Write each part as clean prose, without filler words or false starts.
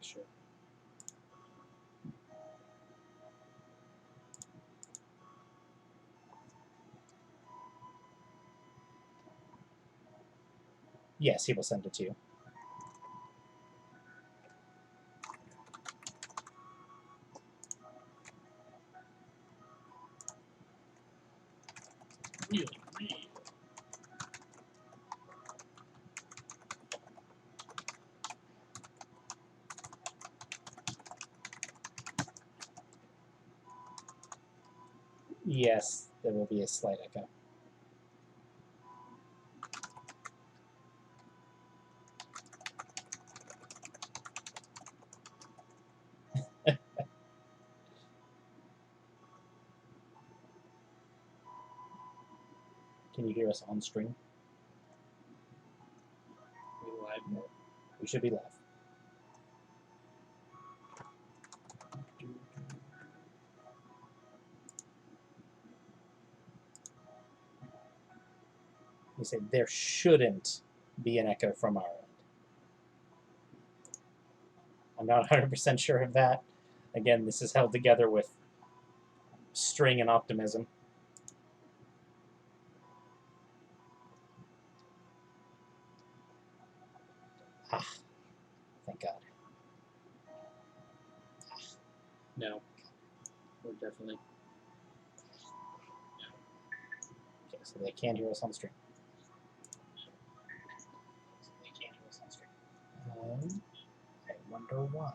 make sure. Yes, he will send it to you. Really? Yes, there will be a slight echo. Can you hear us on stream? We live now? We should be live. You say there shouldn't be an echo from our end. I'm not 100% sure of that. Again, this is held together with string and optimism. Ah, thank God. No. We're definitely. Okay, so they can't hear us on stream. I wonder why.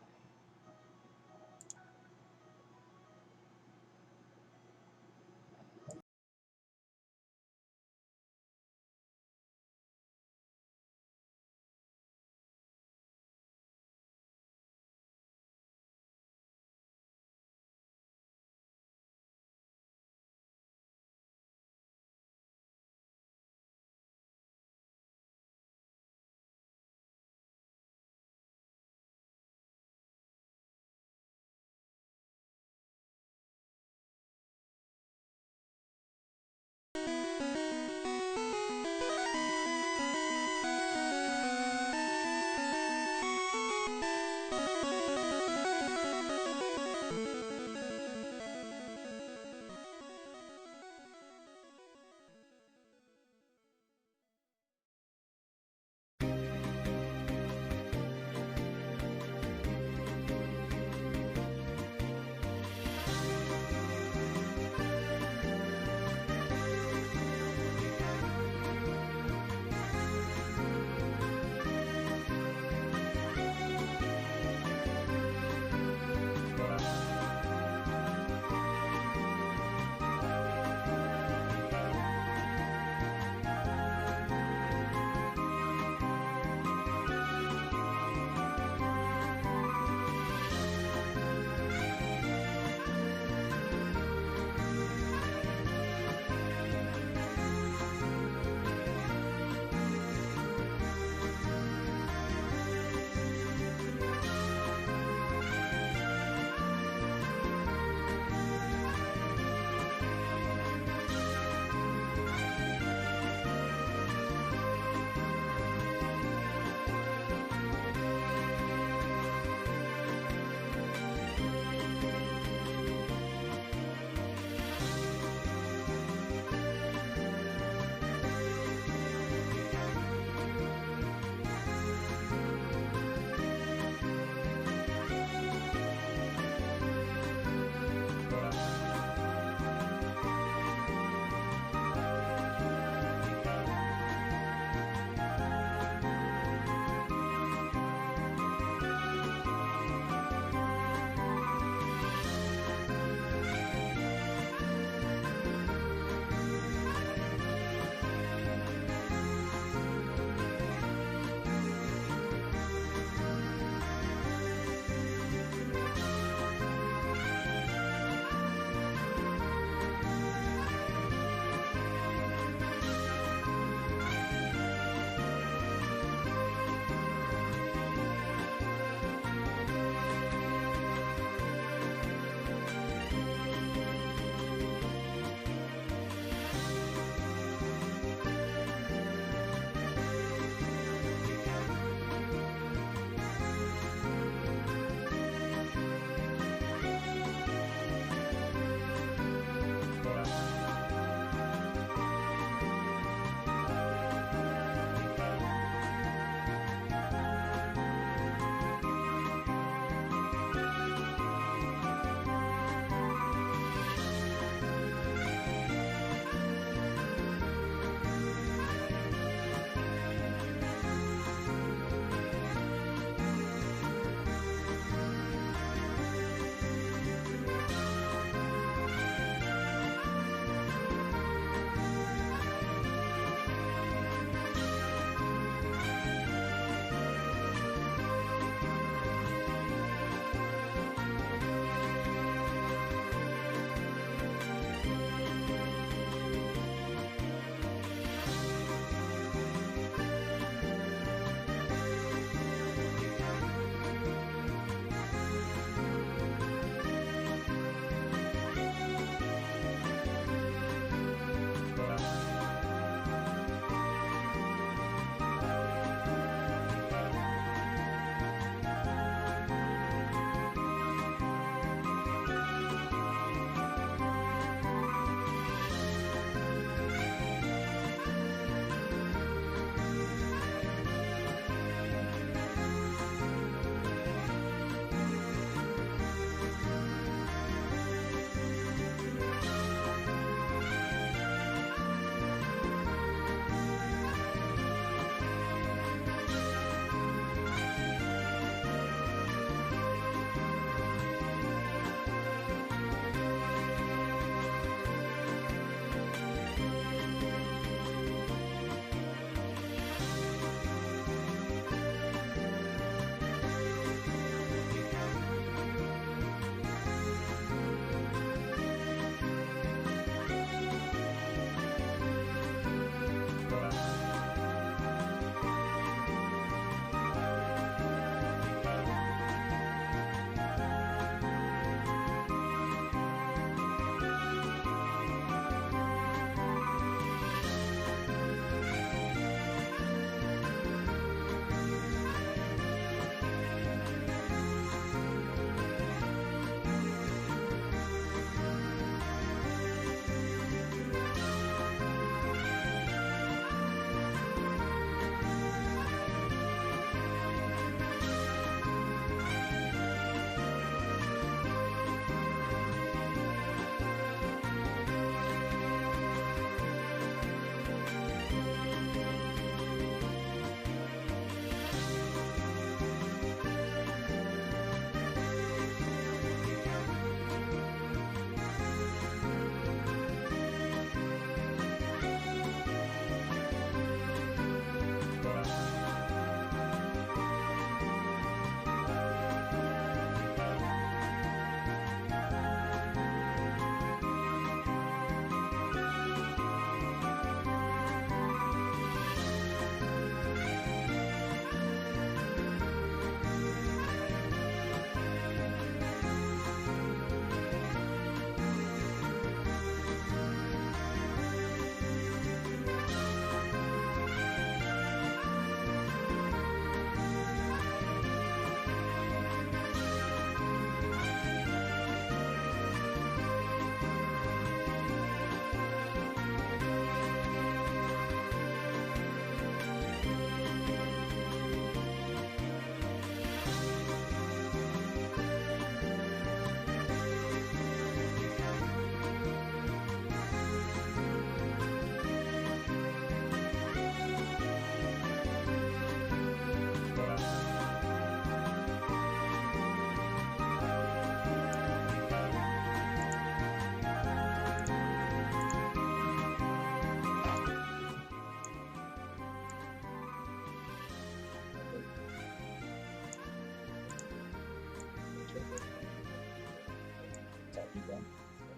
Okay.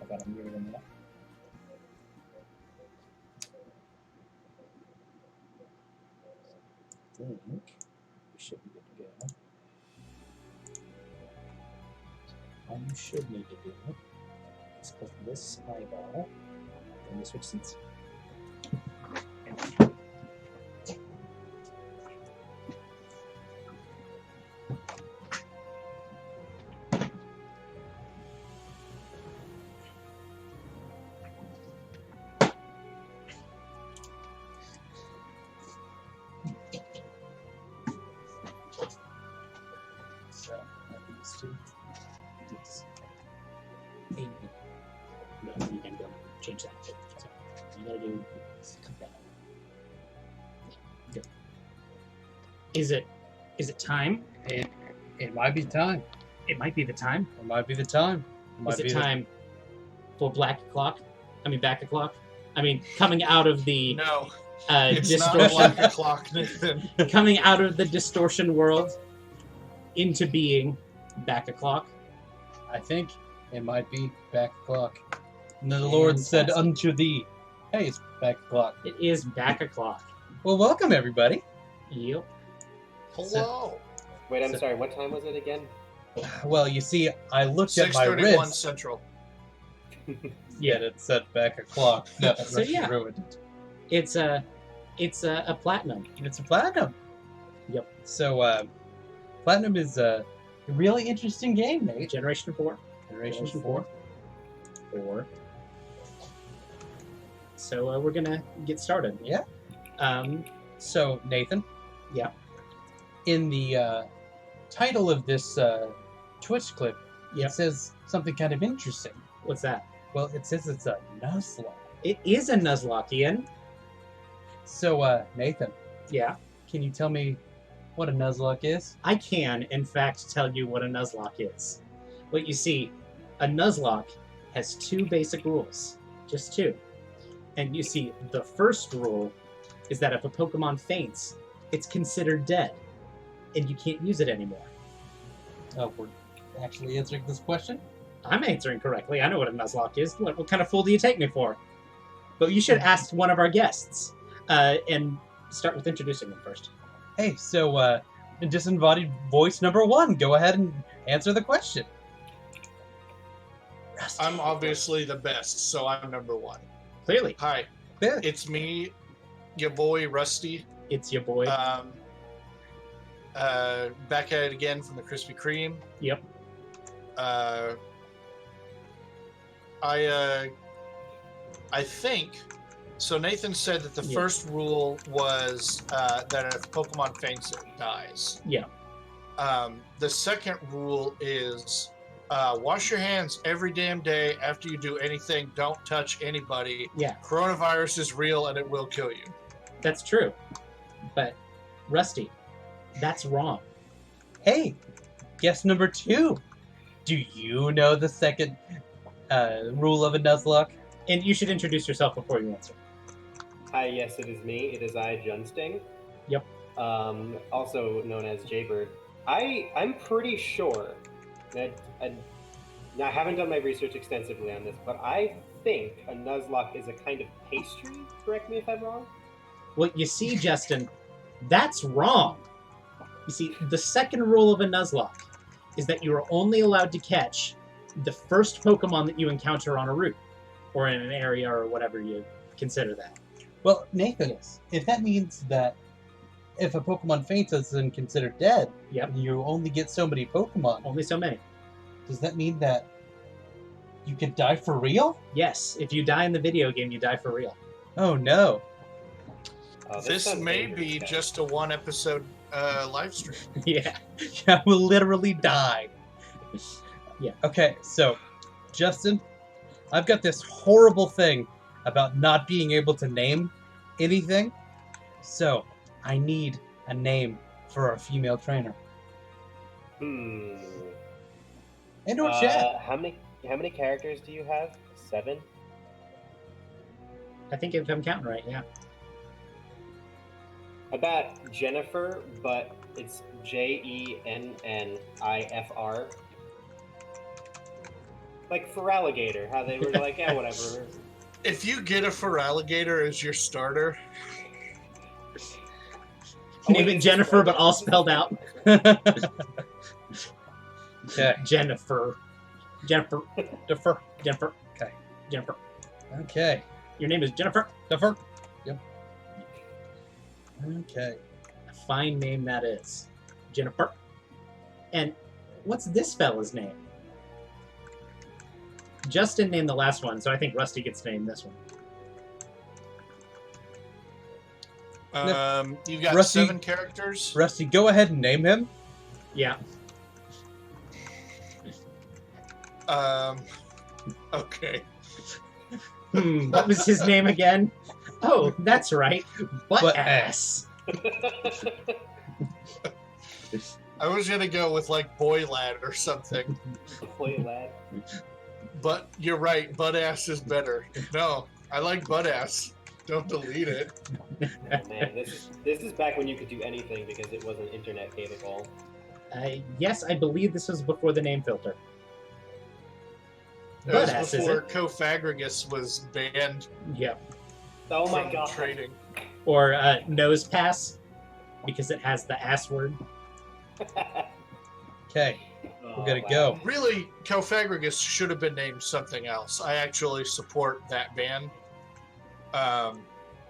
I got a mirror in that. I think we should be good to go. All you should need to do is put this eyeball in the switch seats. So, these two. Yes. Maybe. No, you can go change that. So, you gotta do is come down. Good. Is it time? It might be time. It might be the time. It might be the time. Is it time for Black O'Clock? I mean, Back O'Clock? I mean, coming out of the No, it's not distortion. Black O'Clock, Nathan. Coming out of the distortion world into being Back O'Clock. I think it might be back o'clock. And the Lord said unto thee, hey, it's back o'clock. It is Back O'Clock. Well, welcome, everybody. Yep. Hello. Wait, I'm sorry. What time was it again? Well, you see, I looked at my 6:31 wrist. Central. Yeah, it said back o'clock. No, So, yeah. ruined it. It's a platinum. It's a platinum. Yep. So, platinum is a really interesting game, Nate. Generation 4. Generation 4. 4. So we're gonna get started. Yeah. Um. So, Nathan. Yeah. In the title of this Twitch clip, Yep. it says something kind of interesting. What's that? Well, it says it's a Nuzlocke. It is a Nuzlocke, Ian. So, Nathan, Yeah. can you tell me what a Nuzlocke is? I can, in fact, tell you what a Nuzlocke is. But you see, a Nuzlocke has 2 basic rules. Just 2. And you see, the first rule is that if a Pokemon faints, it's considered dead. And you can't use it anymore. Oh, we're actually answering this question? I'm answering correctly. I know what a Nuzlocke is. What kind of fool do you take me for? But you should ask one of our guests. And start with introducing them first. Hey, so, disembodied voice number 1, go ahead and answer the question. Rusty. I'm obviously the best, so I'm number 1. Clearly, Hi, Yeah. it's me, your boy Rusty. it's your boy. Back at it again from the Krispy Kreme. Yep. I think. So Nathan said that the Yeah. first rule was that if Pokemon faints, it dies. Yeah. The second rule is wash your hands every damn day after you do anything. Don't touch anybody. Yeah. Coronavirus is real and it will kill you. That's true. But, Rusty, that's wrong. Hey, guess number 2. Do you know the second rule of a Nuzlocke? And you should introduce yourself before you answer. Hi, yes, it is me. It is I, Junsting. Yep. Also known as Jaybird. I'm pretty sure that now I haven't done my research extensively on this, but I think a Nuzlocke is a kind of pastry. Correct me if I'm wrong. Well, you see, Justin, that's wrong. You see, the second rule of a Nuzlocke is that you are only allowed to catch the first Pokemon that you encounter on a route, or in an area, or whatever you consider that. Well, Nathan, if that means that if a Pokemon faints, it's then considered dead, Yep. and you only get so many Pokemon, Only so many. does that mean that you could die for real? Yes, if you die in the video game, you die for real. Oh no. Oh, This sounds may dangerous, be guys. just a 1-episode live stream. Yeah. I will literally die. Yeah. Okay, so, Justin, I've got this horrible thing about not being able to name anything. So, I need a name for a female trainer. Hmm. And or chat. How many characters do you have? 7? I think if I'm counting right, yeah. About Jennifer, but it's Jennifr. Like Fralligator, how they were like, yeah, whatever. If you get a Feraligator as your starter, Name wait, it is this Jennifer, but Froggle? all Is this spelled out. Okay. Jennifer. Jennifer. Defer. Jennifer. Okay. Jennifer. Okay. Your name is Jennifer. Defer. Yep. Okay. A fine name that is. Jennifer. And what's this fella's name? Justin named the last one, so I think Rusty gets to name this one. you got Rusty- 7 characters. Rusty, go ahead and name him. Yeah. Okay. What was his name again? Oh, that's right. Butt Butt ass. I was gonna go with like Boy Lad or something, Boy lad. but you're right. Butt ass is better. No, I like butt ass. Don't delete it. Oh, man, this is back when you could do anything because it wasn't internet capable. Yes, I believe this was before the name filter. That Butt was ass, is before it? Cofagrigus was banned Yep. Oh my from god. trading. Or nose pass, because it has the ass word. Okay. Oh, We're gonna wow. go. Really, Cofagrigus should have been named something else. I actually support that ban.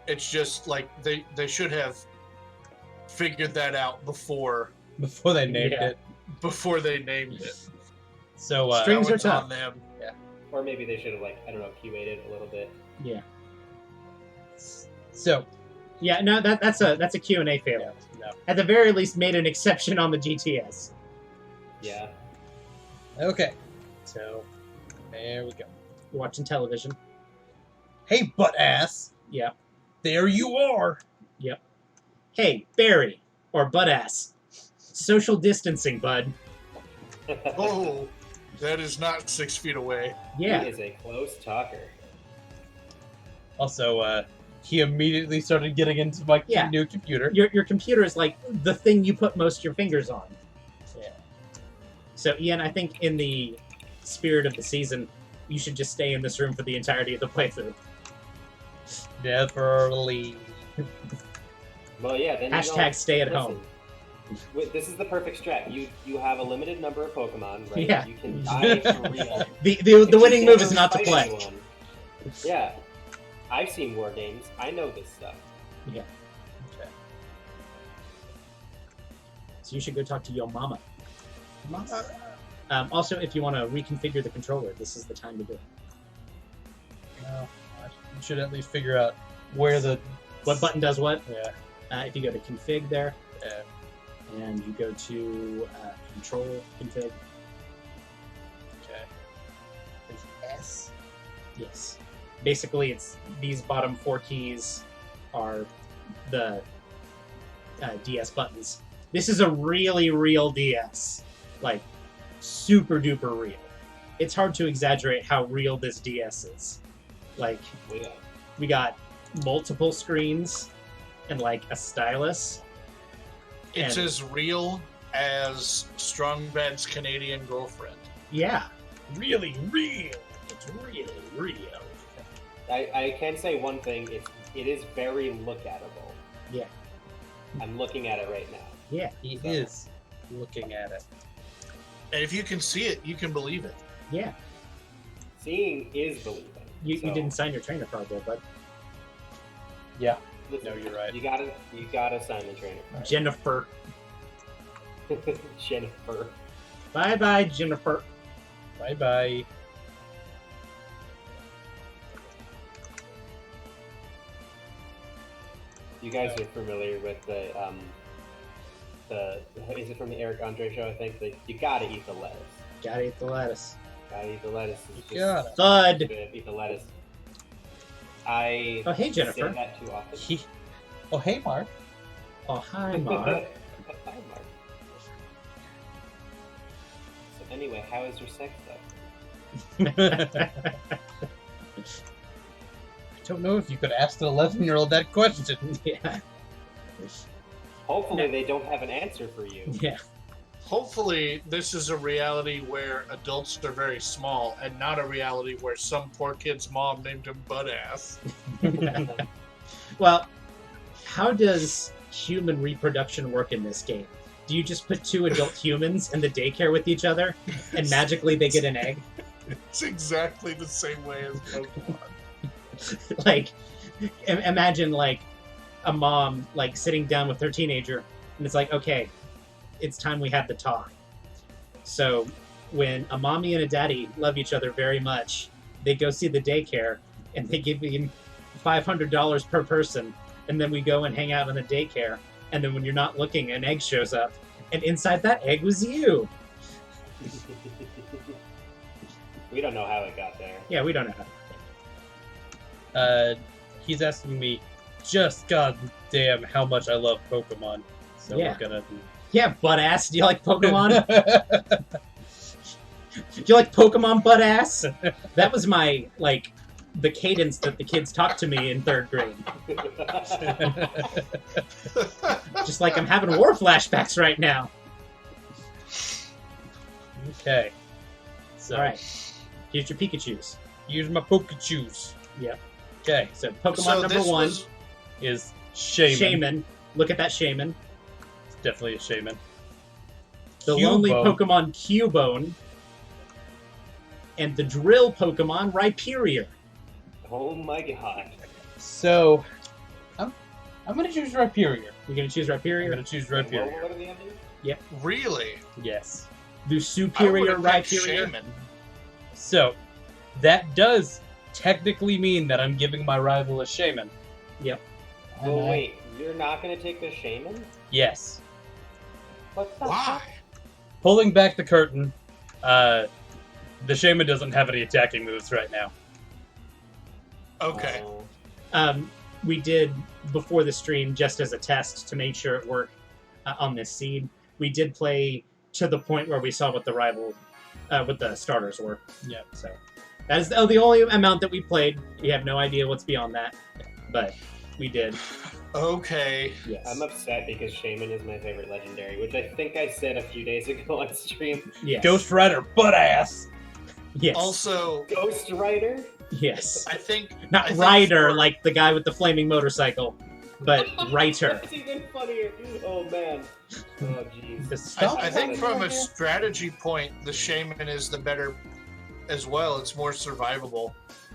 It's just like they should have figured that out before Before they named Yeah. it. they named it. So, Strings That are one's tough. on them. Or maybe they should have, like, I don't know, QA'd it a little bit. Yeah. so Yeah, no, that's a Q&A fail. yeah, no. At the very least, made an exception on the GTS. Yeah. Okay. So, there we go. Watching television. Hey, butt ass. Yeah. There you are. Hey, Barry, or butt ass. Social distancing, bud. Oh, that is not 6 feet away. Yeah. He is a close talker. Also, he immediately started getting into my Yeah. new computer. Your computer is like the thing you put most of your fingers on. Yeah. So, Ian, I think in the spirit of the season, you should just stay in this room for the entirety of the playthrough. Neverly. Well, yeah, then Hashtag stay at home. This is the perfect strat. You have a limited number of Pokemon, right? Yeah. You can die for real. The winning move is not to play. Anyone. Yeah. I've seen war games. I know this stuff. Yeah. Okay. So you should go talk to your mama. Mama. Also, if you want to reconfigure the controller, this is the time to do it. No, I should at least figure out where the What button does what? yeah. If you go to config there, Yeah. and you go to control config, Okay. Is S. yes. Basically, it's these bottom 4 keys are the DS buttons. This is a really real DS. Like, super duper real. It's hard to exaggerate how real this DS is. Like, Well, yeah. we got multiple screens and like a stylus. It's And- as real as Strong Bad's Canadian girlfriend. Yeah, Really real. it's really real. I can say one thing. It is very look-atable. Yeah. I'm looking at it right now. Yeah, He So- is looking at it. And if you can see it, you can believe it. yeah. Seeing is believing. You So, didn't sign your trainer card there, bud. Yeah. listen, No, you're right. You gotta sign the trainer card. Jennifer. Jennifer. Bye bye, Jennifer. Bye bye. You guys are familiar with the is it from the Eric Andre show? I think that you gotta eat the lettuce. Gotta eat the lettuce. Gotta eat the lettuce. It's You just gotta. Thud. good. Eat the lettuce. I Oh, hey, Jennifer. say that too often. He. Oh, hey, Mark. Oh, hi, Mark. Hi, Mark. So anyway, how is your sex life? I don't know if you could ask an 11-year-old that question. Yeah. Hopefully they don't have an answer for you. Yeah. Hopefully, this is a reality where adults are very small, and not a reality where some poor kid's mom named him butt ass. Well, how does human reproduction work in this game? Do you just put two adult humans in the daycare with each other, and magically they get an egg? It's exactly the same way as Pokemon. Like, imagine like a mom like sitting down with her teenager, and it's like, okay, it's time we have the talk. So when a mommy and a daddy love each other very much, they go see the daycare, and they give him $500 per person, and then we go and hang out in the daycare, and then when you're not looking, an egg shows up, and inside that egg was you. We don't know how it got there. Yeah, we don't know how. He's asking me just goddamn how much I love Pokemon. So Yeah. we're gonna. Yeah, butt ass. Do you like Pokemon? Do you like Pokemon butt ass? That was my like the cadence that the kids talked to me in 3rd grade. Just like I'm having war flashbacks right now. Okay. So All right, here's your Pikachu's. use my Pokechus. Yeah. Okay. So Pokemon So number this 1, was- Is Shaman. Shaman. Look at that Shaman. It's definitely a Shaman. The lonely Cubone. Pokemon Cubone. And the drill Pokemon Rhyperior. Oh my god. So, I'm gonna choose Rhyperior. You're gonna choose I'm Rhyperior? gonna choose What Rhyperior. are the others? Really? Yes. The I superior would've picked Rhyperior? Shaman. So, that does technically mean that I'm giving my rival a Shaman. Yep. Well, And I- wait, you're not gonna take the Shaman? Yes. What the Why? Pulling back the curtain, the Shaman doesn't have any attacking moves right now. Okay. Oh. We did, before the stream, just as a test to make sure it worked on this seed, we did play to the point where we saw what the rival, what the starters were. Yeah. So that is the only amount that we played. We have no idea what's beyond that, but we did. Okay. Yes. I'm upset because Shaman is my favorite legendary, which I think I said a few days ago on stream. Yes. Ghost Rider butt ass. Yes. Also, Ghost Rider? Yes. I think Not I think Rider, for- like the guy with the flaming motorcycle, but Writer. That's even funnier. Oh man. Oh jeez. The stuff. I think from a strategy point, the Shaman is the better as well. It's more survivable.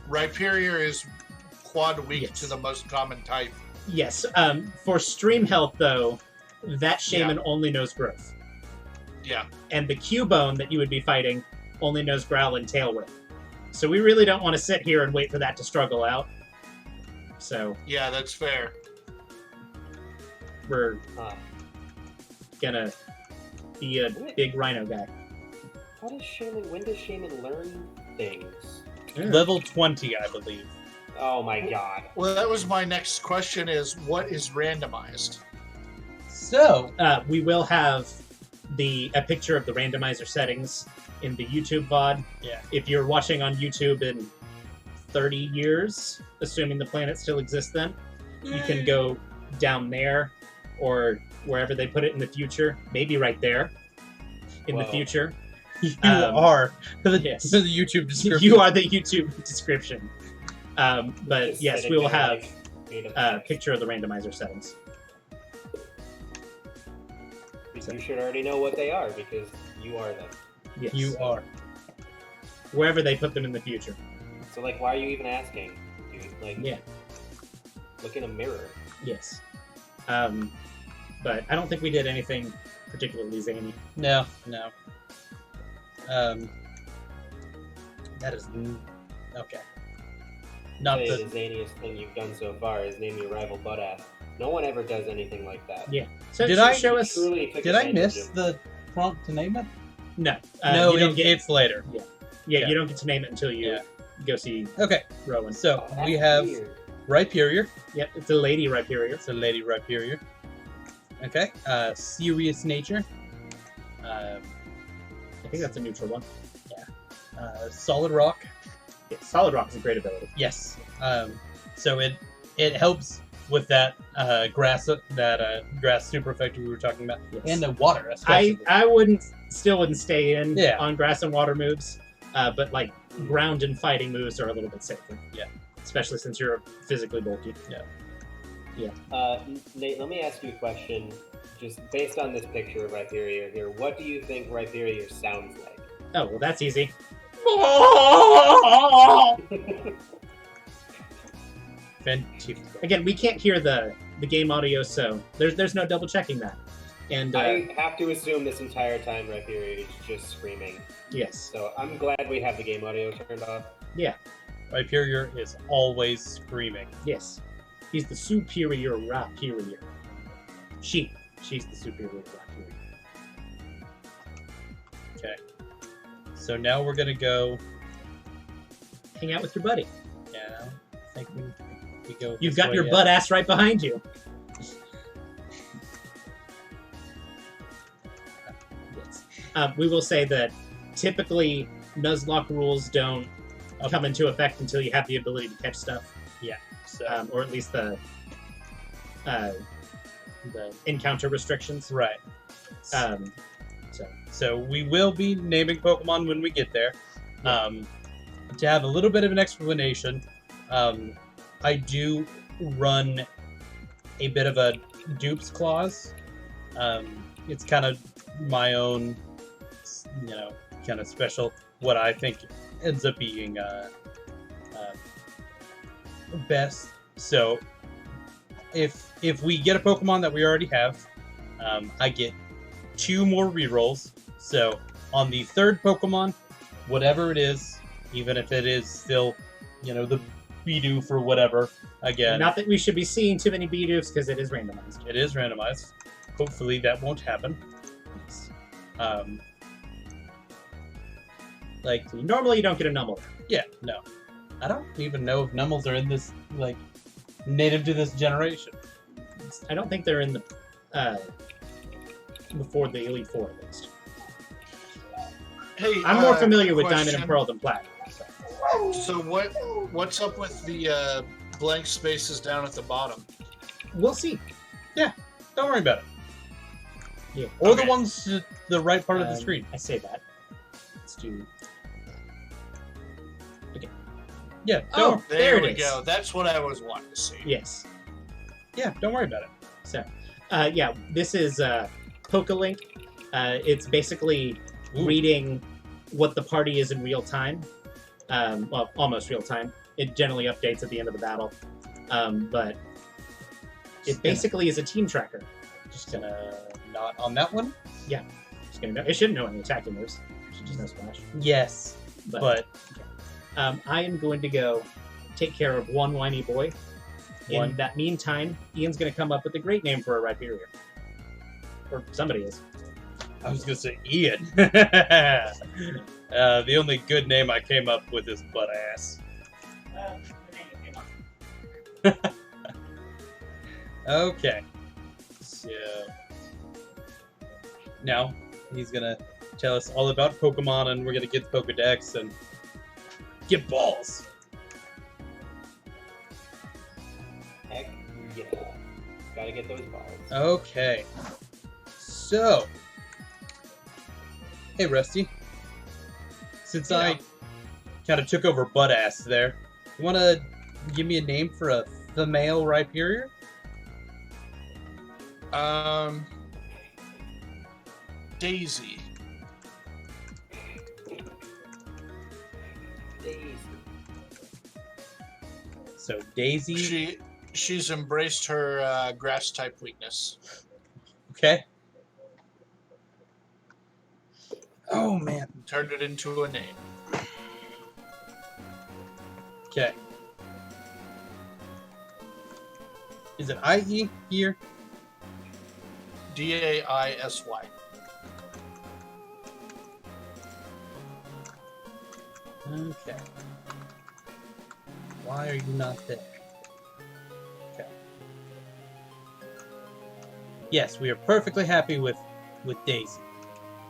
Rhyperior is quad weak Yes. to the most common type. Yes. For stream health, though, that Shaman only knows growth. Yeah. And the Cubone that you would be fighting only knows Growl and Tail Whip. So we really don't want to sit here and wait for that to struggle out. So Yeah, that's fair. we're Huh. gonna be a big Rhino guy. How does Shaman? When does Shaman learn things? Level 20, I believe. Oh my god. Well, that was my next question is what is randomized? So, We will have a picture of the randomizer settings in the YouTube VOD. Yeah. If you're watching on YouTube in 30 years, assuming the planet still exists then, you can go down there or wherever they put it in the future, maybe right there in the Whoa. future. you Um, are the, yes. the YouTube description. You are the YouTube description. But Just yes, sitting we will there, have like, made of a text. picture of the randomizer settings. You should already know what they are because you are them. Yes. You are. Wherever they put them in the future. So like, why are you even asking, dude? Like, Yeah. look in a mirror. Yes. But I don't think we did anything particularly zany. No. That is okay. Not Say the the zaniest thing you've done so far is name your rival butt ass. No one ever does anything like that. Yeah. So Did so I show us? Truly took Did I advantage miss of- the prompt to name it? No. No, you don't get. it's later. Yeah, yeah. you don't get to name it until you Yeah. go see Okay, Rowan. so Oh, that's we have weird. Rhyperior. Yep, it's a lady Rhyperior. It's a lady Rhyperior. Okay, serious nature. I think that's a neutral one. Solid rock. Yeah, Solid Rock is a great ability. Yes. So it helps with that grass super effect we were talking about, Yes. and the water especially. I still wouldn't stay in on grass and water moves, but like ground and fighting moves are a little bit safer. Yeah. Especially since you're physically bulky. Nate, let me ask you a question. Just based on this picture of Rhyperior here, what do you think Rhyperior sounds like? Oh, well, that's easy. Again, we can't hear the game audio, so there's no double checking that. And I have to assume this entire time Rhyperior is just screaming. Yes. So I'm glad we have the game audio turned off. Yeah. Rhyperior is always screaming. Yes. He's the superior Rhyperior. She's the superior Rhyperior. Okay. So now we're gonna go hang out with your buddy. Yeah, I think we go. You've got your butt ass right behind you. Yes. We will say that typically Nuzlocke rules don't come into effect until you have the ability to catch stuff. Yeah. So, or at least the encounter restrictions. Right. So we will be naming Pokemon when we get there. To have a little bit of an explanation, I do run a bit of a dupes clause. It's kind of my own, kind of special, what I think ends up being best. So if we get a Pokemon that we already have, I get 2 more rerolls. So on the 3rd Pokemon, whatever it is, even if it is still, the Bidoof or whatever, again. Not that we should be seeing too many Bidoofs because it is randomized. It is randomized. Hopefully that won't happen. Normally you don't get a Numble. Yeah, no. I don't even know if Nummels are in this, native to this generation. I don't think they're in the, before the Elite Four, at least. Hey, I'm more familiar with question. Diamond and Pearl than Platinum. So what's up with the blank spaces down at the bottom? We'll see. Yeah, don't worry about it. Yeah. Or Okay. the ones to the right part of the screen. I say that. Let's do... Okay. Yeah, Oh, there we it is. go. That's what I was wanting to see. Yes. Yeah, don't worry about it. So, yeah, this is Pokelink. It's basically reading what the party is in real time. Well, almost real time. It generally updates at the end of the battle. But it basically is a team tracker. Just gonna not on that one. Yeah. Just gonna know. It shouldn't know any attacking moves. It should just know Splash. Yes, but I am going to go take care of one whiny boy. In that meantime, Ian's going to come up with a great name for a Rhyperior. Or somebody is. I was gonna say Ian. The only good name I came up with is butt ass. Okay. So now he's gonna tell us all about Pokemon, and we're gonna get the Pokedex and get balls. Heck yeah. Gotta get those balls. Okay. So, hey Rusty. Since I kind of took over butt ass there, you want to give me a name for a female Rhyperior? Daisy. So Daisy. She's embraced her grass type weakness. Okay. Oh man. Turned it into a name. Okay. Is it IE here? Daisy. Okay. Why are you not there? Okay. Yes, we are perfectly happy with Daisy.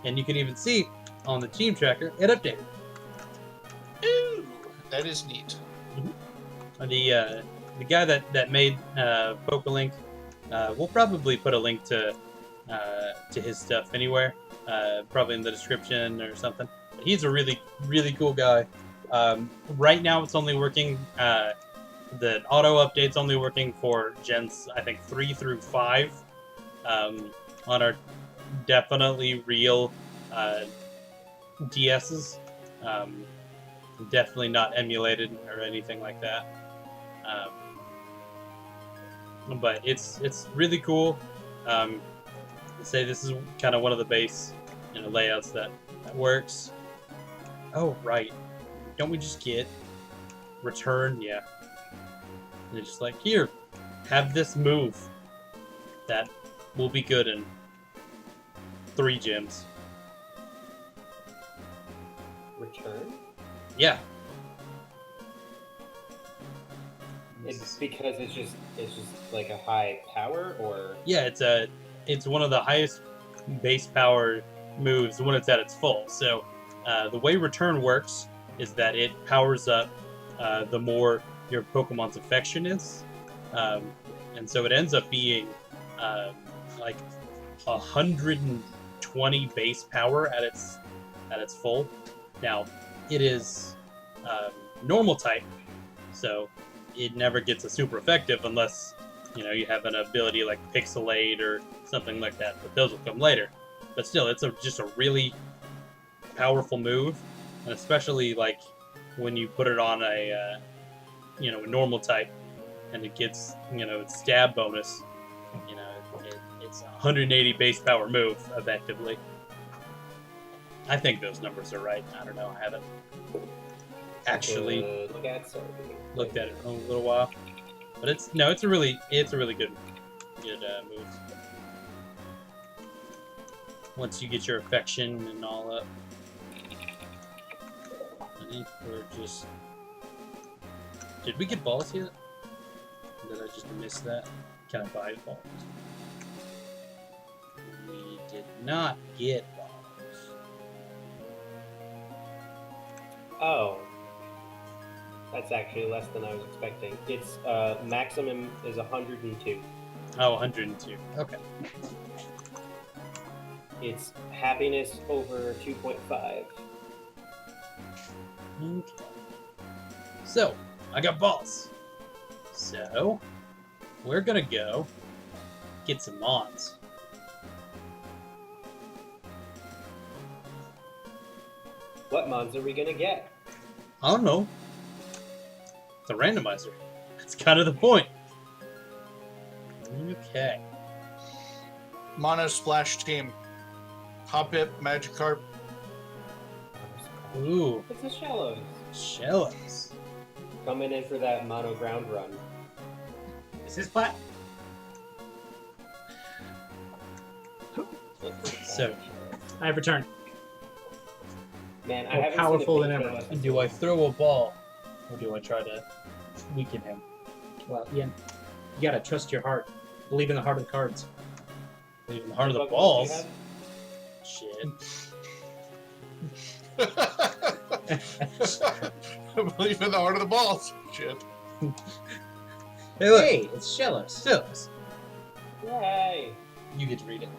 And you can even see on the team tracker, it updated. Ooh, that is neat. The the guy that made Pokelink, we'll probably put a link to his stuff anywhere, probably in the description or something. But he's a really, really cool guy. Right now, it's only working. The auto update's only working for gens, I think, 3 through 5 on our definitely real DSs. Definitely not emulated or anything like that. But it's really cool. I'd say this is kind of one of the base layouts that works. Oh, right. Don't we just get return? Yeah. And it's just like, here, have this move that will be good in 3 gyms. Return? Yeah. It's because it's just like a high power, or Yeah, it's one of the highest base power moves when it's at its full. So the way return works is that it powers up the more your Pokemon's affection is, and so it ends up being like 120 base power at its full. Now it is normal type, so it never gets a super effective unless you have an ability like Pixelate or something like that, but those will come later. But still, it's just a really powerful move, and especially like when you put it on a a normal type, and it gets its stab bonus. It's a 180 base power move effectively. I think those numbers are right. I don't know. I haven't actually looked at it in a little while, but it's a really good move. Once you get your affection and all up, I think we're just. Did we get balls yet? Did I just miss that? Can I buy balls? We did not get balls. oh, that's actually less than I was expecting. It's maximum is 102. Oh, 102. Okay. It's happiness over 2.5. Okay. So, I got balls. So, we're gonna go get some mons. What mons are we gonna get? I don't know. It's a randomizer. That's kind of the point. Okay. Mono Splash Team. Hoppip, Magikarp. Ooh, It's a Shellos. Shellos. Coming in for that mono ground run. Is this plat? So, I have returned. Man, I More haven't powerful seen a than big ever. Shellos. do I throw a ball, or do I try to weaken him? Well, Ian, you gotta trust your heart. Believe in the heart of the cards. Leave in the heart of the What Pokemon balls. do you have? Shit. I believe in the heart of the balls. Shit. Hey, look. Hey, it's Shellos. Shellos. Yay! You get to read it.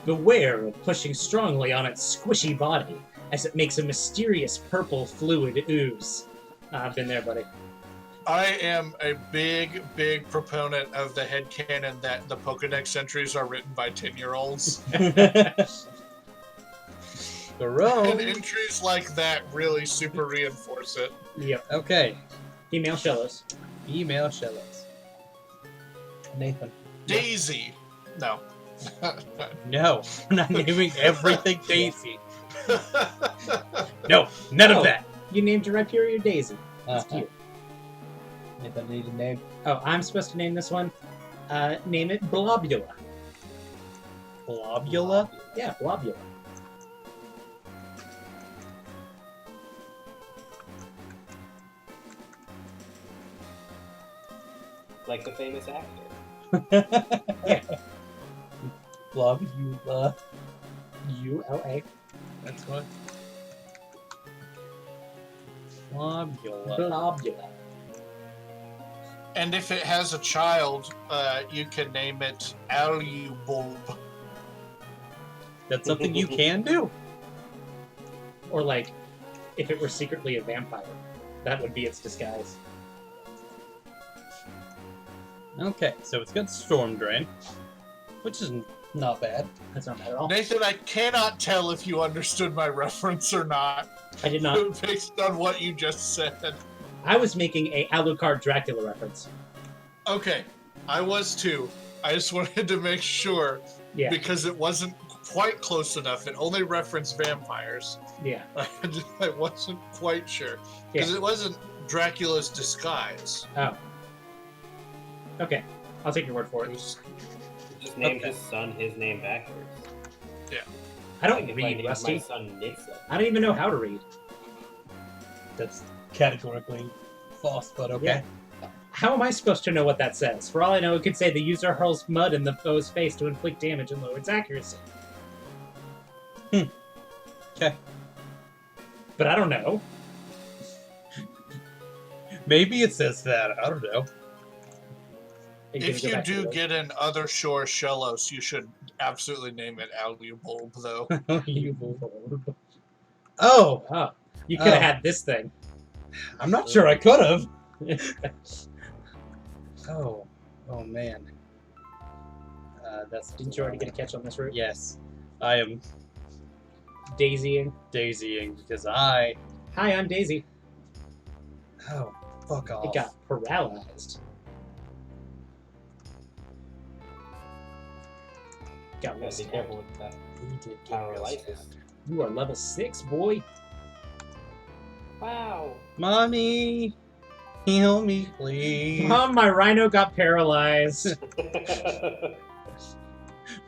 Beware of pushing strongly on its squishy body, as it makes a mysterious purple fluid ooze. I've been there, buddy. I am a big, big proponent of the headcanon that the Pokedex entries are written by 10-year-olds. And entries like that really super reinforce it. Yep. Okay. Female Shellos. Female Shellos. Nathan. Daisy. No. No, I'm not naming everything Daisy. No, none of that. You named your Rhyperior Daisy. That's Uh-huh. cute. Nathan need a name. Oh, I'm supposed to name this one? Name it Blobula. Globula? Yeah, Blobula. Like the famous actor. Globula. ULA. That's what. Globula. Blobula. And if it has a child, you can name it Alubulb. That's something you can do. Or like, if it were secretly a vampire, that would be its disguise. Okay, so it's got Storm Drain, which is not bad. That's not bad at all. Nathan, I cannot tell if you understood my reference or not, I did not. based on what you just said. I was making a Alucard Dracula reference. Okay, I was too. I just wanted to make sure, Yeah, because it wasn't quite close enough. It only referenced vampires. yeah. I wasn't quite sure. Because it wasn't Dracula's disguise. Oh. Okay, I'll take your word for It it. was, Just named Okay. his son his name backwards. I don't Like if I read, named Rusty. my son Nitsa. I don't even know how to read. That's categorically false, but okay. Yeah. How am I supposed to know what that says? For all I know, it could say the user hurls mud in the foe's face to inflict damage and lower its accuracy. Okay. But I don't know. Maybe it says that. I don't know. Are gonna if go you back to do the- get an other shore Shellos, you should absolutely name it Alubulb, though. Oh, Oh, you could have Oh. had this thing. I'm not sure I could have. Oh man. That's Didn't you already get a catch on this route? Yes, I am Daisying. daisying because I. Hi, I'm Daisy. Oh, fuck off. It got paralyzed. Got Gotta real be sad. careful with that We did get paralysis. real sad. You are level 6, boy. Wow. Mommy, heal me, please. Mom, my rhino got paralyzed.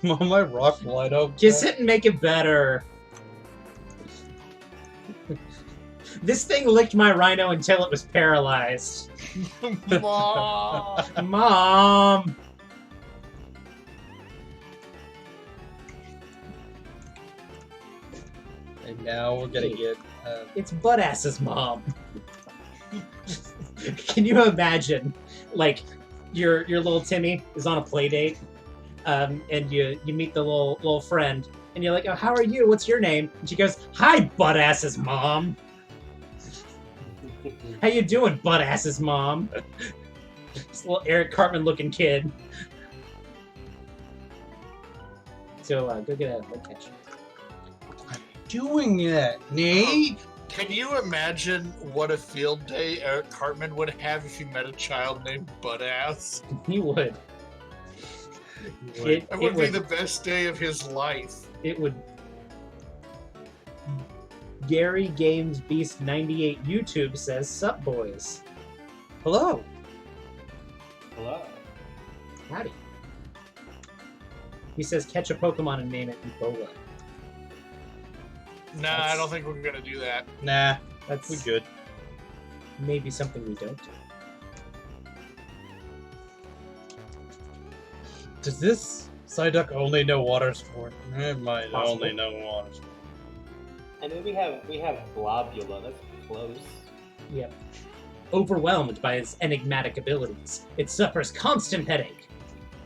Mom, my rock light up. Just sit and make it better. This thing licked my rhino until it was paralyzed. Mom! Mom! And now we're gonna get. It's Buttass's mom. Can you imagine, like, your little Timmy is on a play date, and you meet the little friend, and you're like, oh, how are you? What's your name? And she goes, hi, Buttass's mom. How you doing, Buttass's mom? This little Eric Cartman looking kid. So go get a head catch. Doing that, Nate. Can you imagine what a field day Eric Cartman would have if he met a child named Buttass? He would. Wait, That would be the best day of his life. It would. Gary Games Beast 98 YouTube says, "Sup, boys? Hello. Hello. Howdy." He says, "Catch a Pokemon and name it Ebola." Nah, That's- I don't think we're gonna do that. Nah, That's we good. maybe something we don't do. Does this Psyduck only know water sport? It might Possible. only know water sport. I mean, we have Globula. That's close. Yep. Overwhelmed by its enigmatic abilities, it suffers constant headache.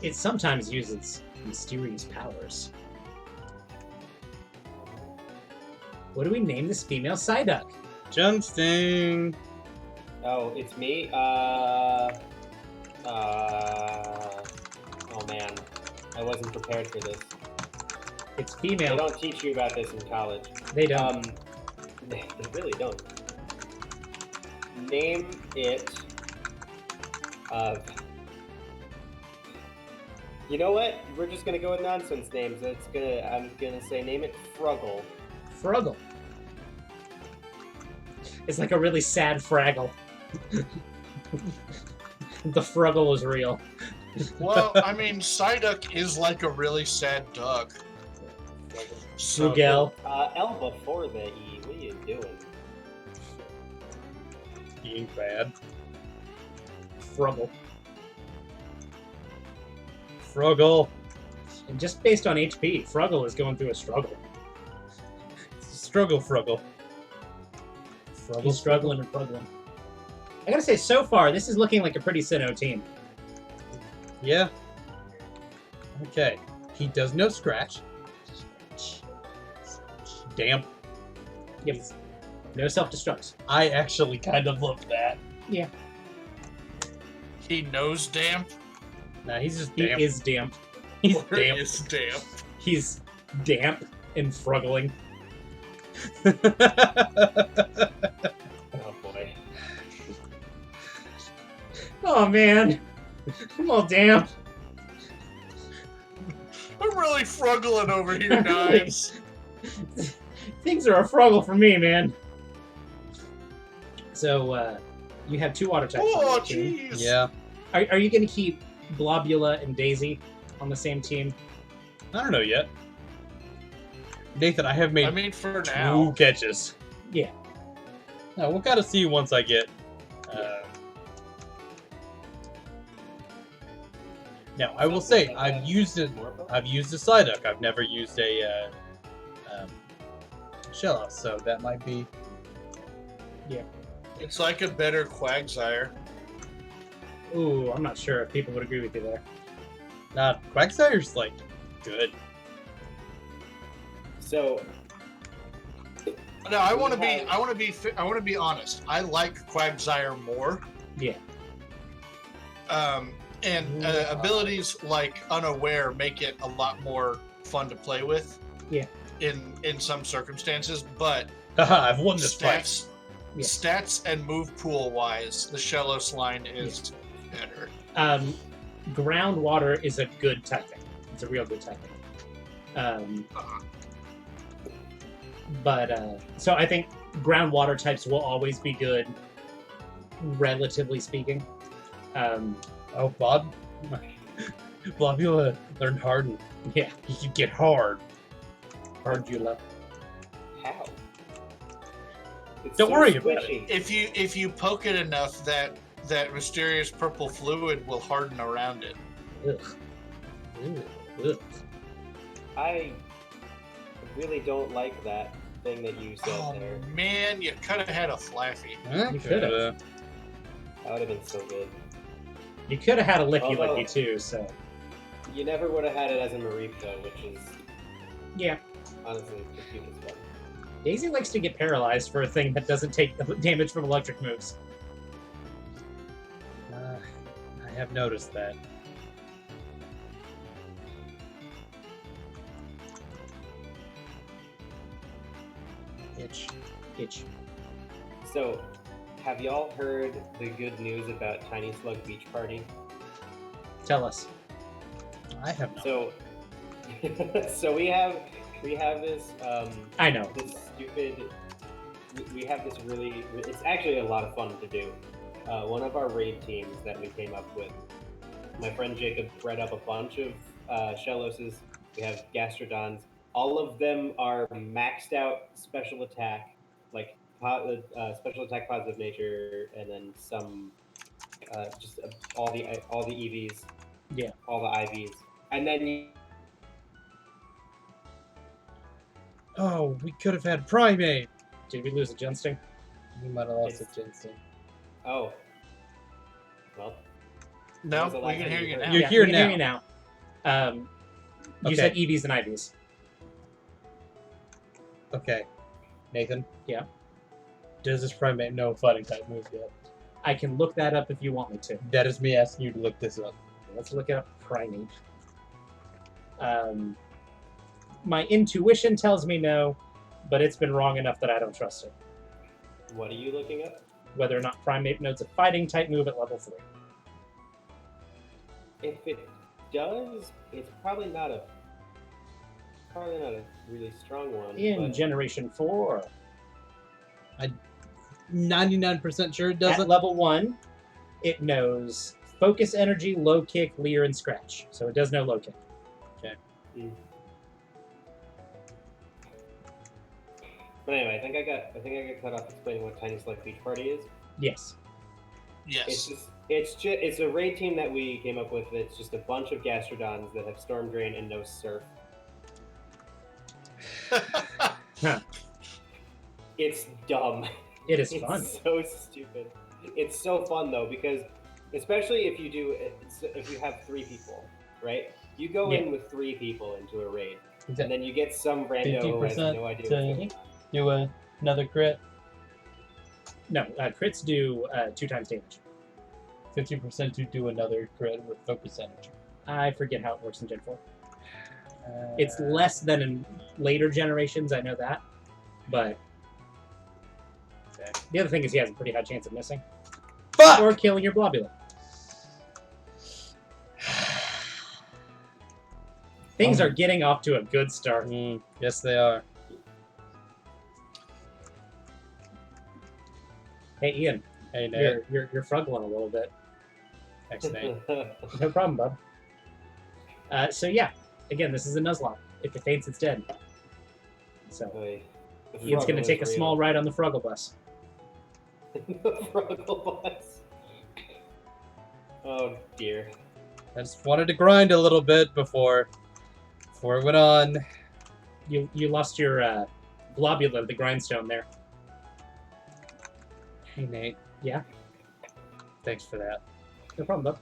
It sometimes uses mysterious powers. What do we name this female Psyduck? Jumpsting. Oh, it's me. Oh man, I wasn't prepared for this. It's They female. don't teach you about this in college. They don't. They really don't. Name it. You know what? We're just gonna go with nonsense names. I'm gonna say name it Fruggle. Fruggle. It's like a really sad Fraggle. The Fruggle is real. Well, I mean, Psyduck is like a really sad dog. So, Frugel. L before the E. What are you doing? Being bad. Fruggle. Fruggle. And just based on HP, Fruggle is going through a struggle. Struggle Fruggle. He's struggling and struggling. I gotta say, so far, this is looking like a pretty Sinnoh team. Yeah. Okay. He does no scratch. Damn. Yep. No self-destructs. I actually kind of love that. Yeah. He knows damp. Nah, he's just He damp. is damp. He's Or damp. is damp. He's damp and fruggling. Oh boy. Oh, man. I'm all damp. I'm really fruggling over here, guys. Things are a fruggle for me, man. So, you have 2 water types on Oh, your team. jeez. Yeah. Are you going to keep Globula and Daisy on the same team? I don't know yet. Nathan, I have made I mean, for 2 now. catches. Yeah. Now, we'll kind of see once I get... Now, I will say, I've used a Psyduck. I've never used a Shellos, so that might be... It's like a better Quagsire. Ooh, I'm not sure if people would agree with you there. Quagsire's, like, good. So No, I want to be honest. I like Quagsire more. Yeah. And abilities like Unaware make it a lot more fun to play with. Yeah. In some circumstances, but Haha, I've won this fight. stats and move pool wise, the Shellos line is better. Groundwater is a good typing. It's a real good typing. So I think groundwater types will always be good, relatively speaking. Oh, Bob. Blobula learned Harden. Yeah. He could get hard. Hardula. how? It's Don't so worry about it. squishy. If you poke it enough, that mysterious purple fluid will harden around it. Ugh. Ugh. I really don't like that thing that you said Oh there. man, you could have had a Flaffy. You could've. That would have been so good. You could have had a Licky Although- Licky too, so. You never would have had it as a Mareep though, which is Yeah. honestly the cutest one. Daisy likes to get paralyzed for a thing that doesn't take damage from electric moves. I have noticed that. Itch. So, have y'all heard the good news about Tiny Slug Beach Party? Tell us. I have not. So, so we have this I know. this stupid. We have this really. It's actually a lot of fun to do. One of our raid teams that we came up with. My friend Jacob bred up a bunch of Shelloses. We have Gastrodons. All of them are maxed out special attack, like special attack, positive nature, and then some just all the EVs. Yeah. All the IVs, and then. Oh, we could have had Primate. Did we lose a Junsting? We might have lost It's- a Jensen. Oh. Well, No, was the we last can time hear you you heard now. You're Yeah, here we can hear now. you now. You Okay. said EVs and IVs. Okay. Nathan? Yeah? Does this Primate know fighting type moves yet? I can look that up if you want me to. That is me asking you to look this up. Let's look up Primate. My intuition tells me no, but it's been wrong enough that I don't trust it. what are you looking up? Whether or not Primate knows a fighting type move at level 3. If it does, it's probably not a really strong one. In but Generation 4, 99% sure it at doesn't. level 1, it knows Focus Energy, Low Kick, Leer, and Scratch. So it does know Low Kick. But anyway, I think I got cut off explaining what Tiny Slug Beach Party is. Yes. Yes. It's a raid team that we came up with. It's just a bunch of Gastrodons that have Storm Drain and no Surf. Huh. It's dumb. It is It's fun. so stupid. It's so fun though because, especially if you have 3 people, right? You go in with 3 people into a raid, and then you get some rando who has no idea what's going on. Do another crit. No, crits do 2 times damage. 50% to do another crit with focus energy. I forget how it works in Gen 4. It's less than in later generations, I know that. But the other thing is he has a pretty high chance of missing. Fuck! Or killing your Blobula. Things are getting off to a good start. Yes, they are. Hey, Ian. Hey, Nate. You're fruggling a little bit. Thanks, Nate. No problem, bub. So yeah, again, this is a Nuzlocke. If it faints, it's dead. So Ian's going to take a small ride on the Fruggle bus. The Fruggle bus. Oh dear. I just wanted to grind a little bit before it went on. You lost your Blobula, the grindstone there. Hey, Nate. Yeah? Thanks for that. No problem, bub.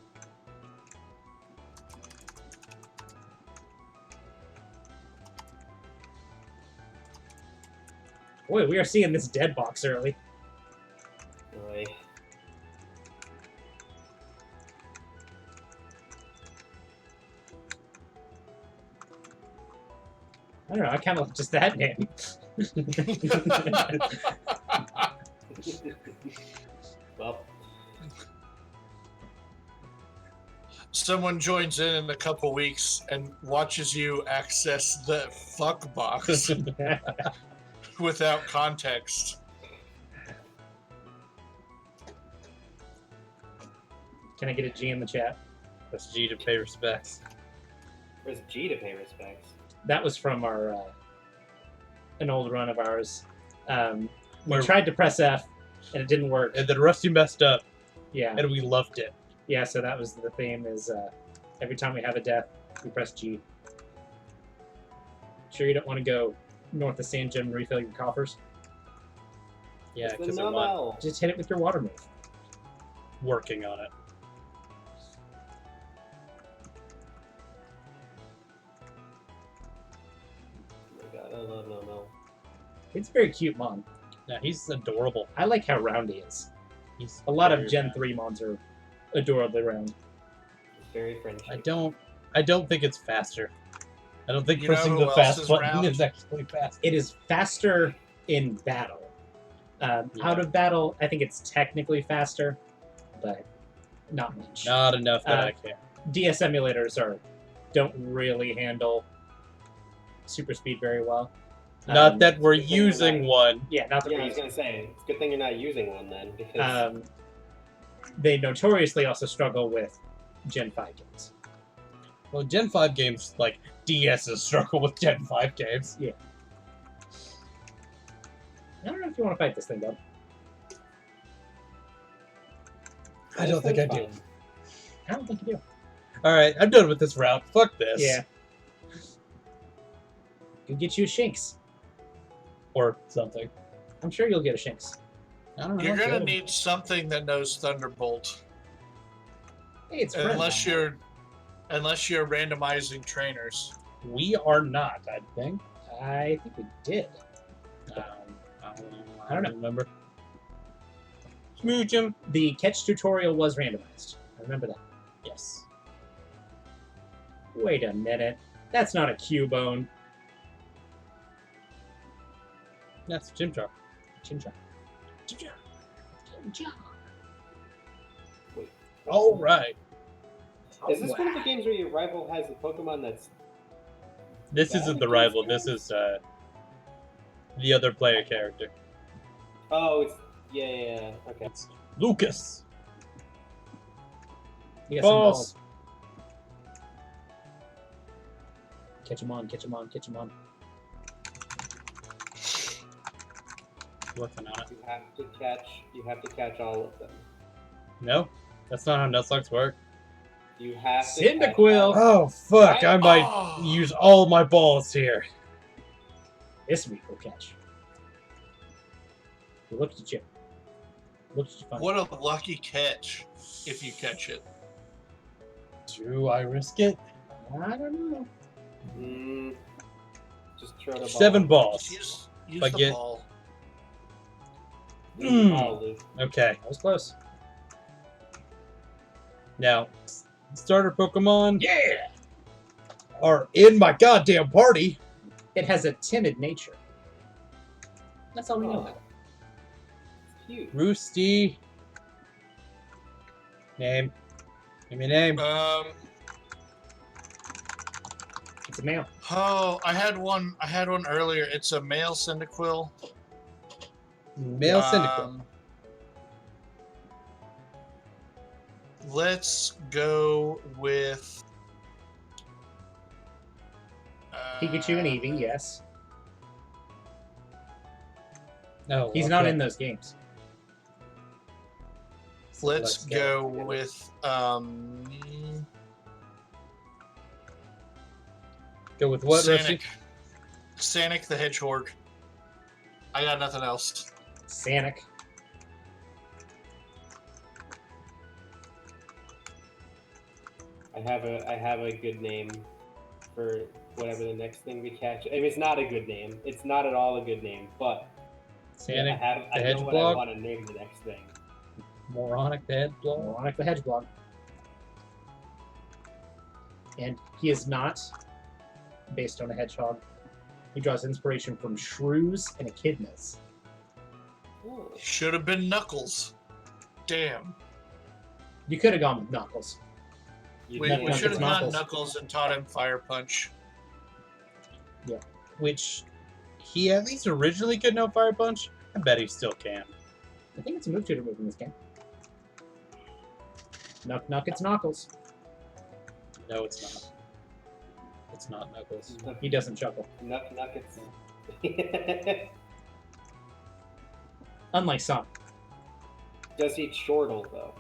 Boy, we are seeing this dead box early. Boy. I don't know, I kind of like just that name. Well, Someone joins in a couple weeks and watches you access the fuck box without context. Can I get a G in the chat? That's G to pay respects. where's G to pay respects? That was from our an old run of ours. We Where- tried to press F, and it didn't work. And then Rusty messed up, Yeah, and we loved it. yeah. So that was the theme. Is every time we have a death, we press G. Sure, you don't want to go north of Sand Gem and refill your coffers? Yeah, It's the because I'm no-no. Just hit it with your water move. working on it. Oh my god, I love no. It's a very cute mon. Yeah, he's adorable. I like how round he is. He's A lot of very Gen round. 3 mons are adorably round. It's very friendship. I don't think it's faster. I don't think You know pressing who the else fast is button round? is actually fast. It is faster in battle. Out of battle, I think it's technically faster, but not much. Not enough that I care. DS emulators don't really handle super speed very well. Not that we're good thing you're using not- one. Yeah, not that Yeah, we're I was using. gonna say, it's a good thing you're not using one then, because They notoriously also struggle with Gen 5 games. Well, Gen 5 games, like, DS's struggle with Gen 5 games. I don't know if you want to fight this thing, though. I don't think I do. fun. I don't think you do. Alright, I'm done with this route. Fuck this. Yeah. You'll get you a Shinx. Or something. I'm sure you'll get a Shinx. I don't know. You're gonna good. need something that knows Thunderbolt, Hey, it's friend. unless you're randomizing trainers. We are not, I think. I think we did. I don't remember. Smooch him. The catch tutorial was randomized. I remember that. Yes. Wait a minute. That's not a Cubone. That's Chimchar. Chimchar. Chimchar. Chimchar. Alright. Is this one of the games where your rival has a Pokemon that's... This Bad isn't the against rival. guys? This is the other player character. Oh, it's... Yeah, okay. It's Lucas. You got some Balls. balls. Catch him on, catch him on, catch him on. Working on it. You have to catch all of them. No, that's not how Nuzlocke work. You have to Cyndaquil. Oh fuck! I might Oh. use all my balls here. This week we'll catch. We looked at you. What did you find? What a lucky catch if you catch it. Do I risk it? I don't know. Just throw the ball. 7 balls. Just use If I the get- ball. Use the ball, Luke. Okay. That was close. Now, starter Pokemon Yeah! are in my goddamn party. It has a timid nature. That's all we know Oh. about it. Cute. Roosty. Name. Give me a name. It's a male. Oh, I had one earlier. It's a male Cyndaquil. Male Cyndaquil. Let's go with Pikachu and Eevee, yes. No, He's not in those games. Let's go with Go with what, Rusty? Sanic the Hedgehog. I got nothing else. Sanic. I have a good name for whatever the next thing we catch. I mean, it's not a good name. It's not at all a good name, but Sanic I know what I Hedgehog? want to name the next thing. Moronic the Hedgehog? Moronic the Hedgehog. And he is not based on a hedgehog. He draws inspiration from shrews and echidnas. Oh. Should have been Knuckles. Damn. You could have gone with Knuckles. You We can't- should have gone Knuckles. Knuckles and taught him Fire Punch. Which he at least originally could know Fire Punch. I bet he still can. I think it's a move tutor move in this game. Knuck, it's Knuckles. No, it's not. It's not Knuckles. He doesn't chuckle. Nuggets. Unlike Sonic. Does he chortle though?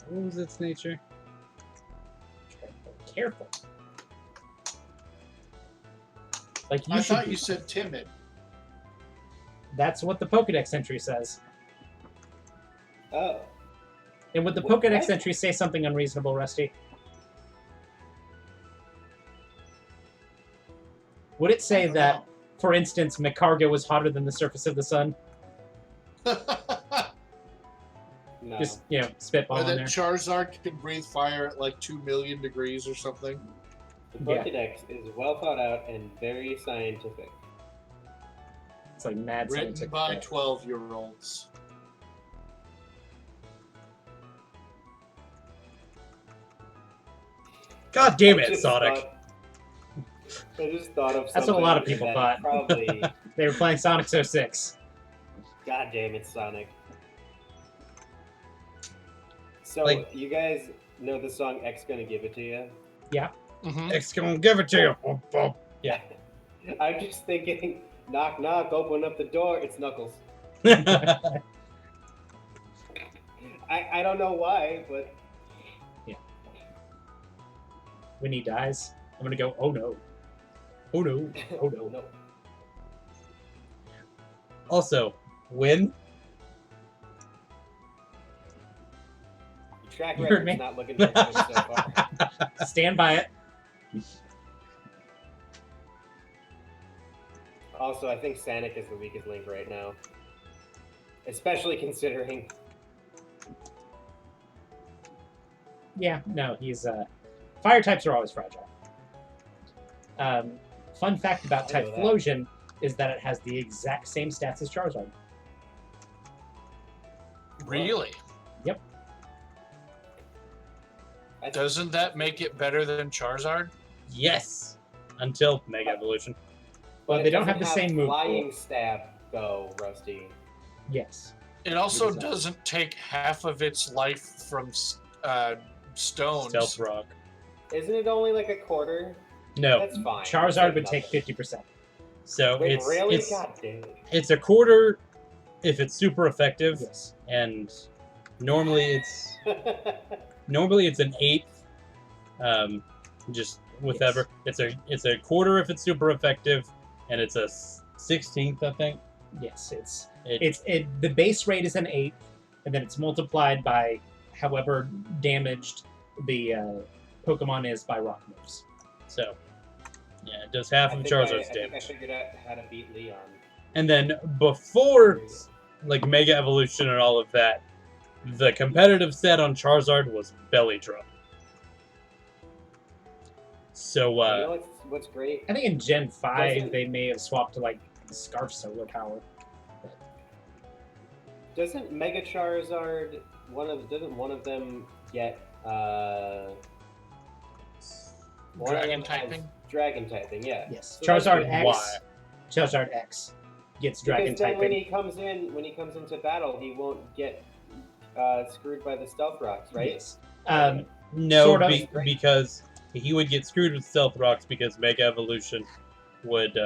What was its nature? Careful. Like you I should thought be. you said timid. That's what the Pokedex entry says. Oh, And would the What? Pokedex entry say something unreasonable, Rusty? Would it I say don't that, for instance, Macargo was hotter than the surface of the sun? know. no. Just, you know, spitball Or in that there. Charizard can breathe fire at like 2 million degrees or something. The Yeah. Pokedex is well thought out and very scientific. It's like mad Written scientific. by shit. 12-year-olds. God damn I it, just Sonic. I just thought of something. That's what a lot of people that thought. Probably. They were playing Sonic 06. God damn it, Sonic. So, Like- you guys know the song X Gonna Give It to You? Mm-hmm. X gonna give it to you. Boom, boom. I'm just thinking, knock, knock, open up the door, it's Knuckles. I don't know why, but When he dies, I'm gonna go, oh no. Oh no. Oh no. no. Also, win. Track You heard record's me. not looking very good so far. Stand by it. Also, I think Sanic is the weakest link right now. Especially considering Yeah, no, he's fire types are always fragile. Fun fact about I know that. Typhlosion is that it has the exact same stats as Charizard. Really? Doesn't that make it better than Charizard? Yes. Until Mega Evolution. Well, But they it don't have doesn't the same move flying pool. stab though, Rusty. Yes. It also Exactly. doesn't take half of its life from stones. Stealth Rock. Isn't it only like a quarter? No. That's fine. Charizard would That's take nothing. 50%. So Wait, it's really? it's God damn it. it's a quarter if it's super effective, Yes. and normally it's an eighth. Just whatever. It's a quarter if it's super effective, and it's a 16th, I think. Yes, it's The base rate is an 8th, and then it's multiplied by however damaged the Pokemon is by rock moves. So, yeah, it does half of Charizard's I damage. figured out how to beat Leon. And then before, like, Mega Evolution and all of that, the competitive set on Charizard was Belly Drum. So, You know what's great? I think in Gen 5 Doesn't- they may have swapped to like Scarf Solar Power. Doesn't Mega Charizard doesn't one of them get one of them Dragon has typing? Dragon typing, yeah. Yes, So Charizard that's X. Charizard X gets Dragon Because then when typing. he comes into battle, he won't get screwed by the Stealth Rocks, right? Yes. no, sort of. because he would get screwed with Stealth Rocks because Mega Evolution would,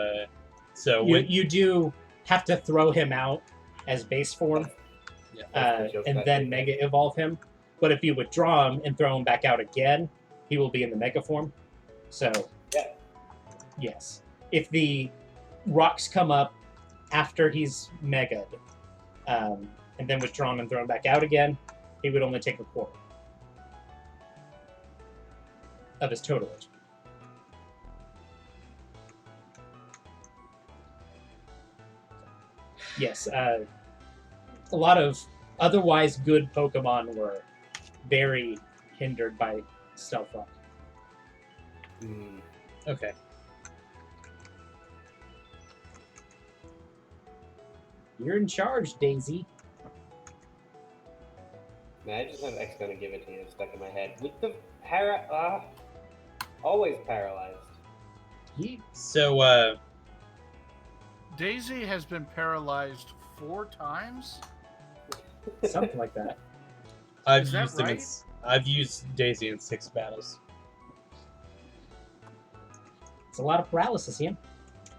You do have to throw him out as base form, That's the joke and that then they Mega Evolve him. But if you withdraw him and throw him back out again, he will be in the Mega form. So, Yeah. yes. If the rocks come up after he's Mega'd, and then withdrawn and thrown back out again, he would only take a quarter of his total HP. Yes, a lot of otherwise good Pokemon were very hindered by Stealth Rock. Hmm. Okay. You're in charge, Daisy. Man, I just have X gonna give it to you stuck in my head. With the always paralyzed. So, Daisy has been paralyzed 4 times? Something like that. I've Is that used them. right? I've used Daisy in 6 battles. It's a lot of paralysis, Ian.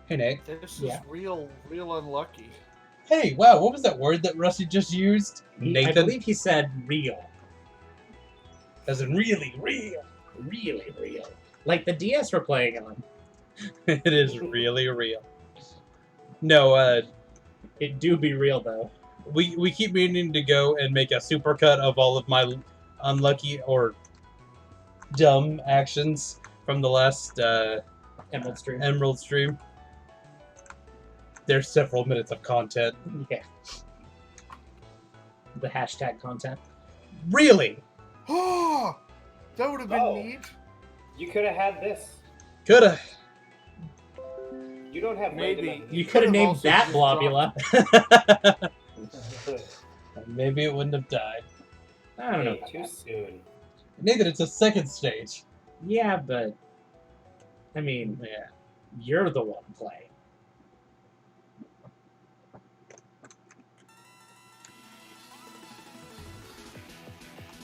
Hey, Nate. This is Yeah. real unlucky. Hey, wow, what was that word that Rusty just used? I Nathan? believe he said real. As in really real. Really real. Like the DS we're playing on. It is really real. No, It do be real, though. we keep meaning to go and make a supercut of all of my unlucky or dumb actions from the last Emerald Stream. Emerald stream. There's several minutes of content. Yeah. The hashtag content. Really? Oh, that would have been Oh. neat. You could have had this. Coulda. You don't have Maybe. random- You could have named also that just Blobula. Maybe it wouldn't have died. I don't know. Hey, too soon. Nathan, it's a second stage. Yeah, but I mean, Yeah. you're the one playing.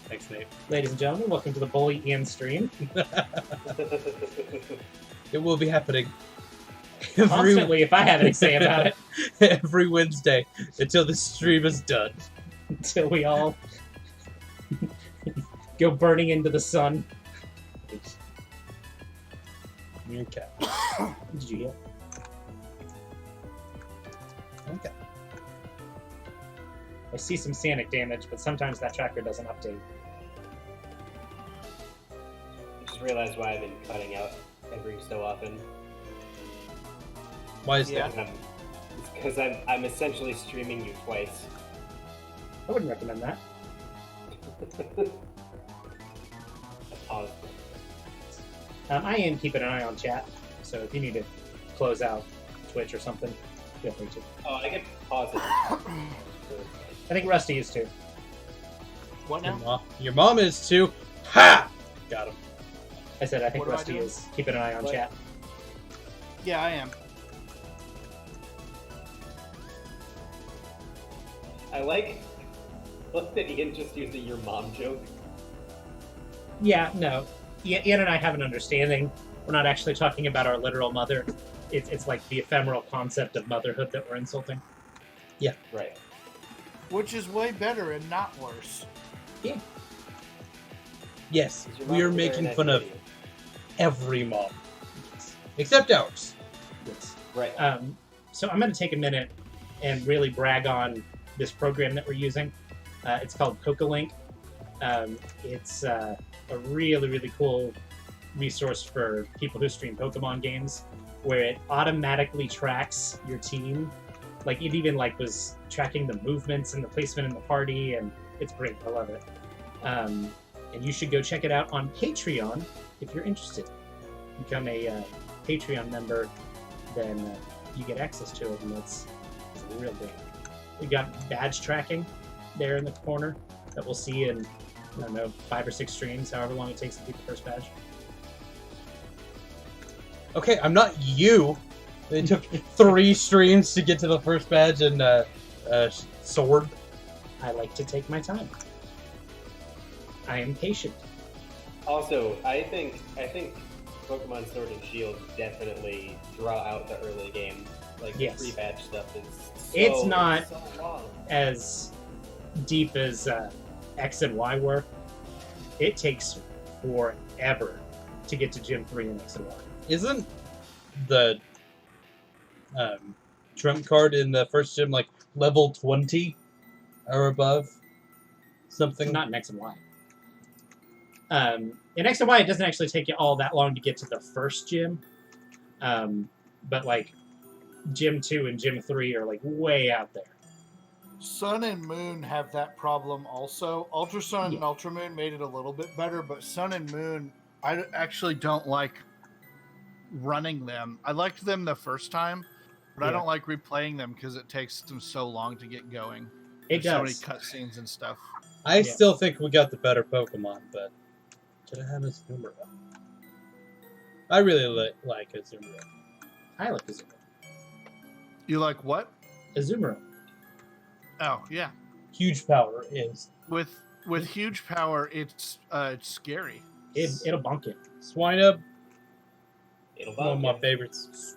Thanks, Nate. Ladies and gentlemen, welcome to the Bully Ian stream. It will be happening every, Constantly, if I have any say about it, every Wednesday until the stream is done. until we all go burning into the sun. Okay. Did you hear? Okay. I see some Sanic damage, but sometimes that tracker doesn't update. I just realized why I've been cutting out every so often. Why is Yeah. that? It's because I'm essentially streaming you twice. I wouldn't recommend that. I paused. I am keeping an eye on chat, so if you need to close out Twitch or something, feel free to. Oh, I can pause it. I think Rusty is too. What now? Your mom is too. Ha! Got him. I said I think What am I Rusty doing? is keeping an eye on What? chat. Yeah, I am. I like that Ian just used a your mom joke. Yeah, no. Ian and I have an understanding. We're not actually talking about our literal mother. It's like the ephemeral concept of motherhood that we're insulting. Right. Which is way better and not worse. Yes, Is your we mom are a very making nice fun of lady? every mom. Except ours. Yes. Right. So I'm going to take a minute and really brag on this program that we're using. It's called CocoLink. It's a really, really cool resource for people who stream Pokemon games, where it automatically tracks your team. Like, it even was tracking the movements and the placement in the party, and it's great. I love it. And you should go check it out on Patreon if you're interested. Become a Patreon member, then you get access to it, and it's real big. We got badge tracking there in the corner that we'll see in, I don't know, 5 or 6 streams, however long it takes to get the first badge. Okay, I'm not you. It took 3 streams to get to the first badge and sword. I like to take my time. I am patient. Also, I think Pokemon Sword and Shield definitely draw out the early game. Like, Yes. the pre-badge stuff is It's not so long. as deep as X and Y were. It takes forever to get to Gym 3 in X and Y. Isn't the trump card in the first gym level 20 or above? Something? Not in X and Y. In X and Y, it doesn't actually take you all that long to get to the first gym. But Gym 2 and Gym 3 are way out there. Sun and Moon have that problem also. Ultra Sun and Ultra Moon made it a little bit better, but Sun and Moon, I actually don't like running them. I liked them the first time, but I don't like replaying them because it takes them so long to get going. It There's does. so many cutscenes and stuff. I still think we got the better Pokemon, but should I have Azumarill? I really like Azumarill. I like Azumarill. You like what? Azumarill. Oh yeah. Huge power is With huge power, it's scary. It'll bonk it. Swinub. It'll One of my bonk you. favorites.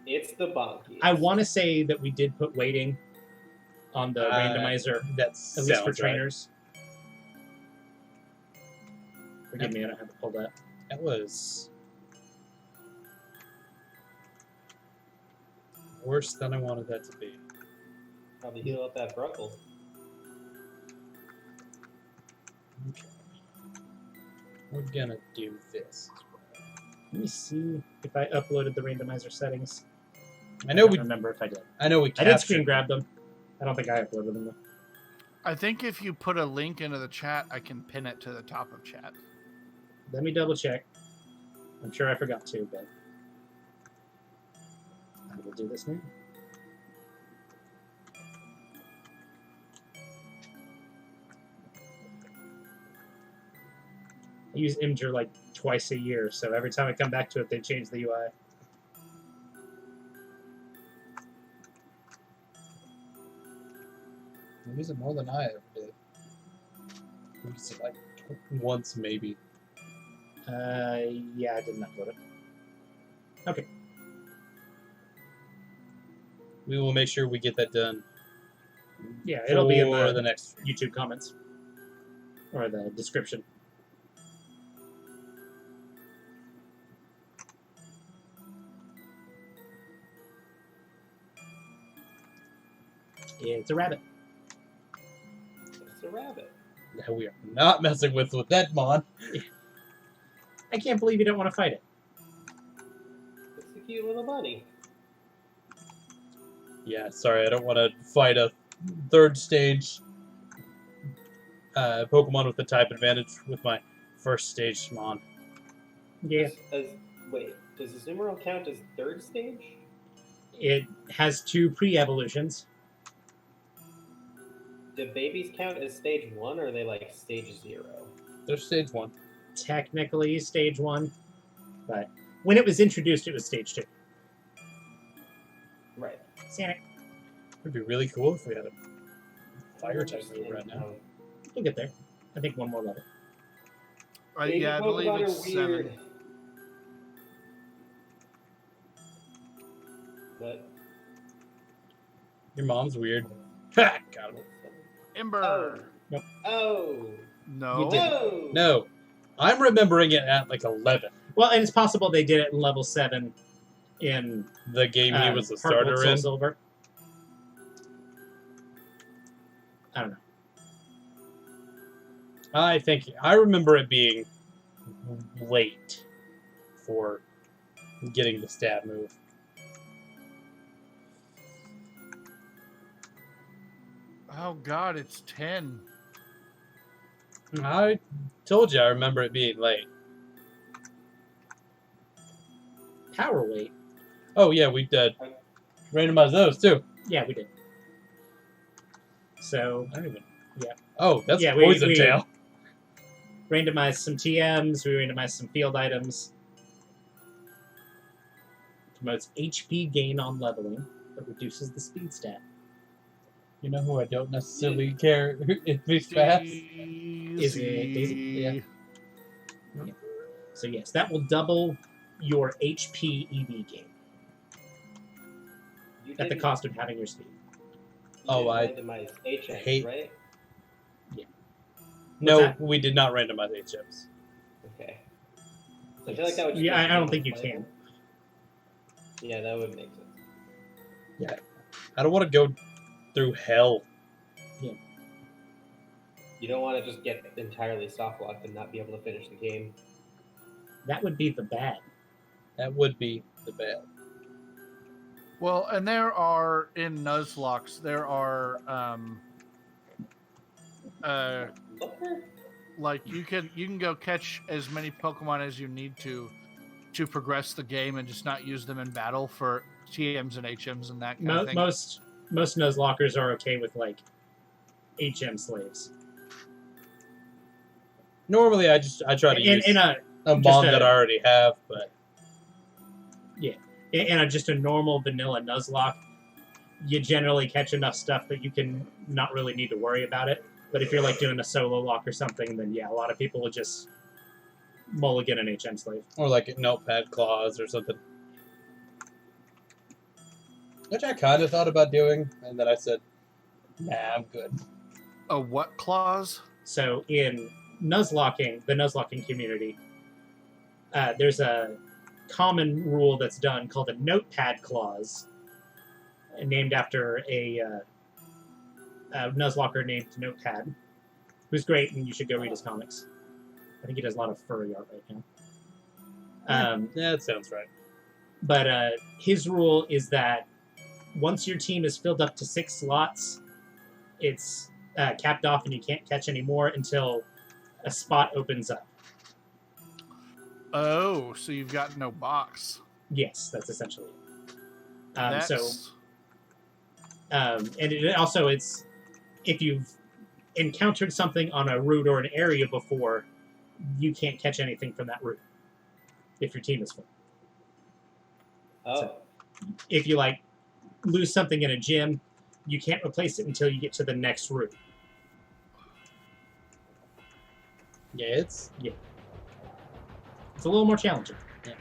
It's the bonky. I want to say that we did put weighting on the randomizer, That's at least for trainers. Forgive me, I don't have to pull that. That was worse than I wanted that to be. Probably heal up that Fruggle. Okay. We're gonna do this. Let me see if I uploaded the randomizer settings. I know don't we. remember if I did. I know we. I did captured- screen grab them. I don't think I uploaded them though. I think if you put a link into the chat, I can pin it to the top of chat. Let me double check. I'm sure I forgot to, but I will do this now. I use Imgur twice a year, so every time I come back to it, they change the UI. I use it more than I ever did. I used it once maybe. Yeah, I didn't upload it. Okay. We will make sure we get that done. Yeah, it'll be in for the the next. YouTube comments or the description. It's a rabbit. It's a rabbit. That we are not messing with that mon. I can't believe you don't want to fight it. It's a cute little bunny. Yeah, sorry, I don't want to fight a 3rd stage Pokemon with the type advantage with my 1st stage mon. Yeah. Wait, does Azumarill count as 3rd stage? It has 2 pre-evolutions. Do babies count as stage 1, or are they stage 0? They're stage 1. Technically stage 1, but when it was introduced, it was stage 2. Right. Sanic. It'd be really cool if we had a fire type move right now. We'll get there. I think one more level. Baby Yeah, I believe Pokemon it's are 7. weird. But Your mom's weird. Ha! Got him. Ember. oh No. You did. no No, I'm remembering it at 11. Well, and it's possible they did it in level 7 in The game he was the Heart Gold, starter Soul in. Silver. I don't know. I remember it being late for getting the stat move. Oh God, it's 10. I told you I remember it being late. Power weight. Oh yeah, we did randomize those too. Yeah, we did. So I don't even. Yeah. Oh, that's Yeah, poison we tail. randomized some TMs. We randomized some field items. Promotes HP gain on leveling, but reduces the speed stat. You know who I don't necessarily care if he's fast? Is it Daisy? Yeah. So yes, that will double your HP EV gain You at the didn't- cost of having your speed. you Oh, didn't randomize HMs, hate- right? No, that? we did not randomize HMs. Okay. So I feel like that would. just Yeah, make I it don't think you unplayable. can. Yeah, that would make sense. I don't want to go through hell. You don't want to just get entirely soft locked and not be able to finish the game. That would be the bad. That would be the bad. Well, and there are in Nuzlocke, there are like you can go catch as many Pokemon as you need to progress the game and just not use them in battle for TMs and HMs and that kind of thing. Most Nuzlockers are okay with like HM slaves. Normally, I try to use In a a just mon a- that I already have, but just a normal vanilla Nuzlocke, you generally catch enough stuff that you can not really need to worry about it. But if you're like doing a solo lock or something, then yeah, a lot of people will just mulligan an HM slave. or like notepad claws or something. Which I kind of thought about doing, and then I said, "Nah, I'm good." A what clause? So in Nuzlocking, the Nuzlocking community, there's a common rule that's done called a notepad clause, named after a Nuzlocker named Notepad, who's great, and you should go read his comics. I think he does a lot of furry art right now. Yeah, that sounds right. But his rule is that once your team is filled up to 6 slots, it's capped off and you can't catch any more until a spot opens up. Oh, so you've got no box. Yes, that's essentially it. And it also, it's if you've encountered something on a route or an area before, you can't catch anything from that route if your team is full. Oh, So- If you like lose something in a gym, you can't replace it until you get to the next route. Yeah, it's It's a little more challenging. Yeah.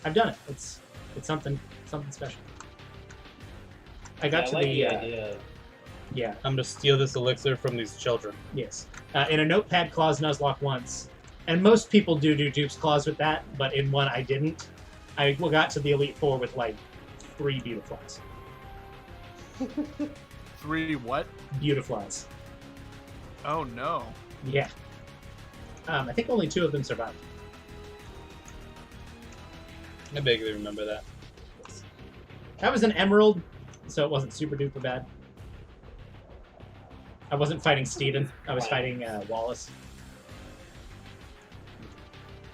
I've done it. It's something special. I got I to like the idea. Of, yeah. I'm gonna steal this elixir from these children. Yes. In a notepad clause Nuzlocke once, and most people do dupes clause with that, but in one I didn't. I got to the Elite Four with like 3 Beautiflies. 3 what? Beautiflies. Oh no. Yeah. I think only 2 of them survived. I vaguely remember that. I was an Emerald, so it wasn't super duper bad. I wasn't fighting Steven. I was fighting Wallace.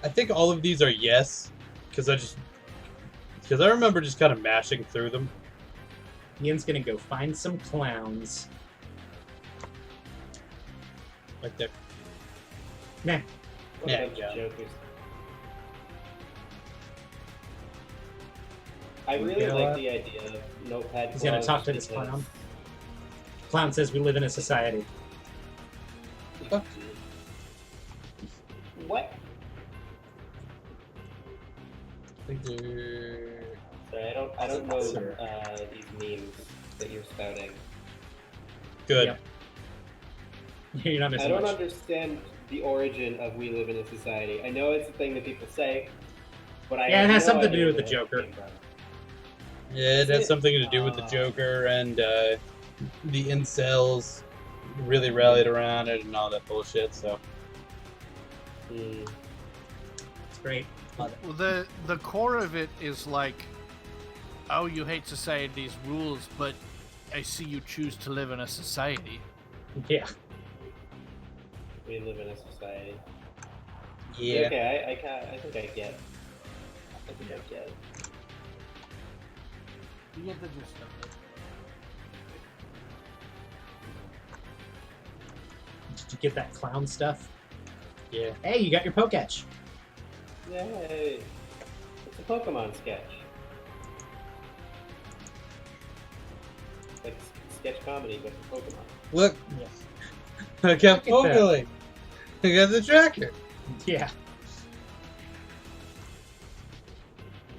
I think all of these are yes, because I remember just kind of mashing through them. Ian's gonna go find some clowns. Like they're Nah. what Yeah, a bunch yeah. of jokers. I really You know like what? the idea of notepad. He's gonna clause talk to this because- clown. Clown says we live in a society. Fuck. What? I think they're... Sorry, I don't know Sure. these memes that you're spouting. good. Yep. You're not I missing don't much. understand the origin of "we live in a society." I know it's a thing that people say, but I Yeah, it have has no something to idea do with where the that Joker. came from. Yeah, it has it? something to do with the Ah. Joker and the incels really rallied around it and all that bullshit. So Hmm. It's great. Love it. Well, the core of it is like, oh, you hate society's rules, but I see you choose to live in a society. Yeah. We live in a society. yeah, Okay, I think I get. I think I get. You get the gist of it. Did you get that clown stuff? yeah. Hey, you got your Poketch. Yay! It's a Pokemon sketch. Like sketch comedy, but for Pokemon. Look, Yes. I kept Look at that. Pokeling. I got the tracker. Yeah.